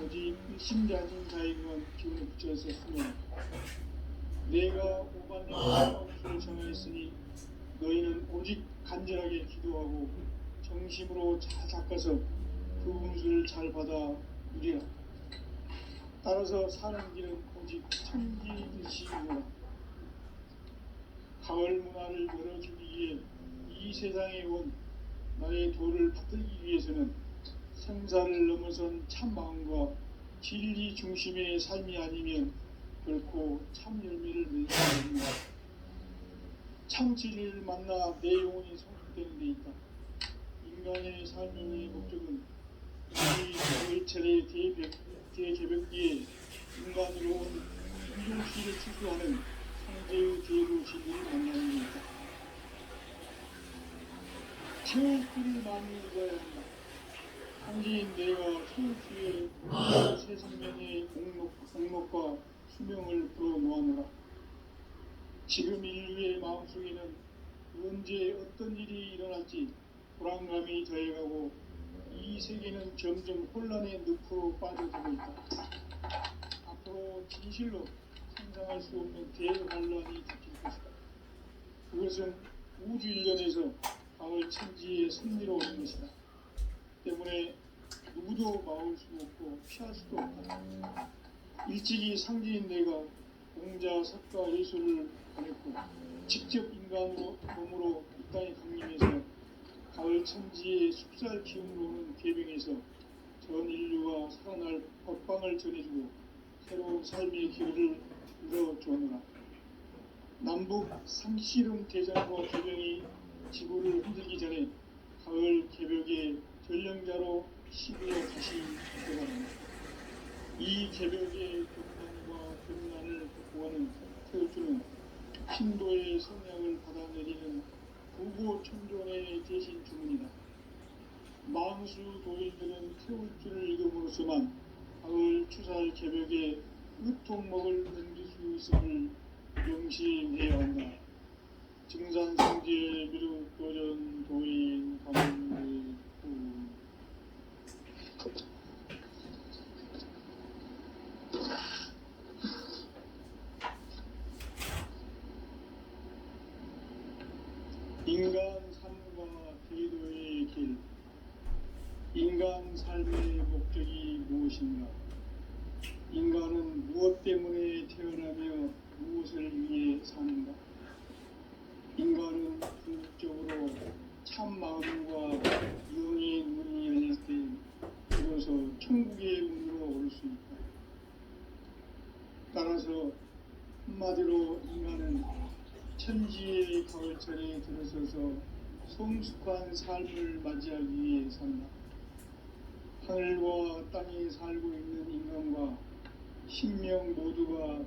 오직 일심자진 자에게만 기운을 붙였었으며 내가 5만 년 운수를 정하였으니 너희는 오직 간절하게 기도하고 정심으로 잘 닦아서 그 운수를 잘 받아 누리라. 따라서 사는 길은 오직 천지일시이므라. 가을 문화를 열어주기 위해 이 세상에 온 나의 도를 붙들기 위해서는 생사를 넘어선 참 마음과 진리 중심의 삶이 아니면 결코 참 열매를 맺지 않는다. 참 진리를 만나 내 영혼이 성숙되는 데 있다. 인간의 삶의 목적은 이 일체의 대개벽기에 인간으로 온 인종시를 추구하는 상제의 제도 진리를 만나는 데 있다. 태울길을 많이 읽어야 한다. 상제인 내가 태울길에 새 생명의 목록과 수명을 풀어놓아노라. 지금 인류의 마음속에는 언제 어떤 일이 일어날지 불안감이 더해가고 이 세계는 점점 혼란의 늪으로 빠져들고 있다. 앞으로 진실로 상상할 수 없는 대환란이 닥칠 것이다. 그것은 우주 일련에서 가을 천지의 승리로 오는 것이다. 때문에 누구도 막을 수 없고 피할 수도 없다. 일찍이 상제인 내가 공자, 석가, 예수를 보냈고 직접 인간으로 몸으로 이 땅에 강림해서 가을 천지의 숲살 기운으로 오는 계병에서 전 인류가 살아날 법방을 전해주고 새로운 삶의 길을 열어주노라. 남북 상씨름 대전과 개병이 지구를 흔들기 전에 가을 개벽의 전령자로 시부어 다시 들어간다. 이 개벽의 경난과 경난을 극복하는 태우주는 신도의 성향을 받아내리는 부고 천존의 대신 주문이다. 망수 도인들은 태울주를 읽음으로써만 가을 추살 개벽에 으통먹을 넘길 수 있음을 명심해야 한다. 증산성제 미륵 도전 도인 감례구 인간 삶과 기도의 길. 인간 삶의 목적이 무엇인가? 인간은 무엇 때문에 태어나며 무엇을 위해 사는가? 인간은 궁극적으로 참 마음과 영의 문이 열릴 때 비로소 천국의 문으로 올 수 있다. 따라서 한마디로 인간은 천지의 가을철에 들어서서 성숙한 삶을 맞이하기 위해 산다. 하늘과 땅에 살고 있는 인간과 신명 모두가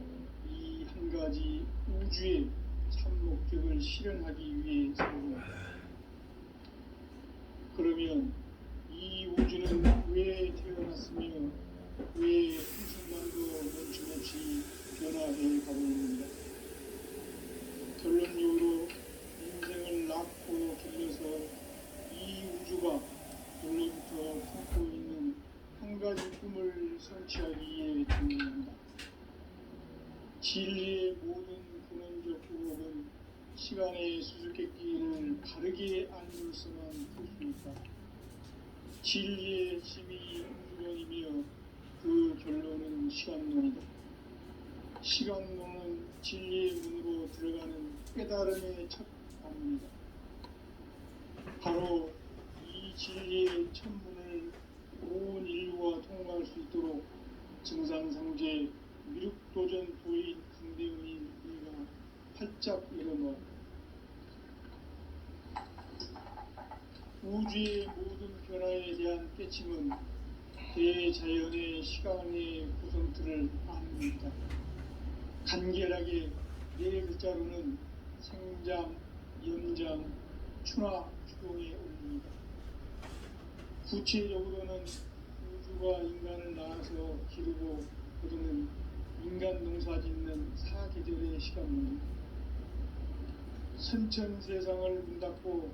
이 한 가지 우주의 참 목적을 실현하기 위해 산다. 그러면 이 우주는 왜 태어났으며 왜 한순간도 멈춤없이 변화해 가고 있는가? 결론적으로 인생을 낳고 길러서 이 우주가 원래부터 품고 있는 한 가지 꿈을 성취하기 위해 존재한다. 진리의 모든 근원적 부복은 시간의 수수께끼를 바르게 알면서만 풀 수 있다. 진리의 힘이 우주론이며 그 결론은 시간론이다. 시간론은 진리의 문으로 들어가는 깨달음의 첫 단문이다. 바로 이 진리의 첫 문을 온 인류가 통과할 수 있도록 증상상제 미륵도전 도인 강대훈이 우리가 활짝 열어놓았다. 우주의 모든 변화에 대한 깨침은 대자연의 시간의 구성틀을 아닙니다. 간결하게 네 글자로는 생장, 연장, 추나 추동에 올립니다. 구체적으로는 우주가 인간을 낳아서 기르고 거두는 인간 농사 짓는 사계절의 시간입니다. 선천 세상을 문 닫고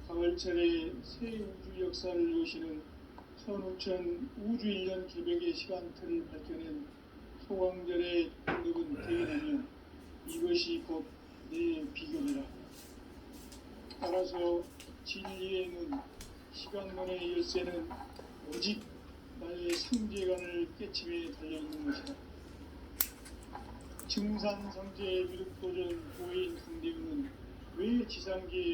가을철에 새 우주 역사를 여시는 선우천 우주 1년 개벽의 시간틀을 밝혀낸 소광절의 능력은 대단하며 이것이 곧 내 비결이라. 따라서 진리의 문, 시간문의 열쇠는 오직 나의 상제관을 깨침에 달려있는 것이다. 증산상제 미륵도전 도인 강대훈은 왜 지상계에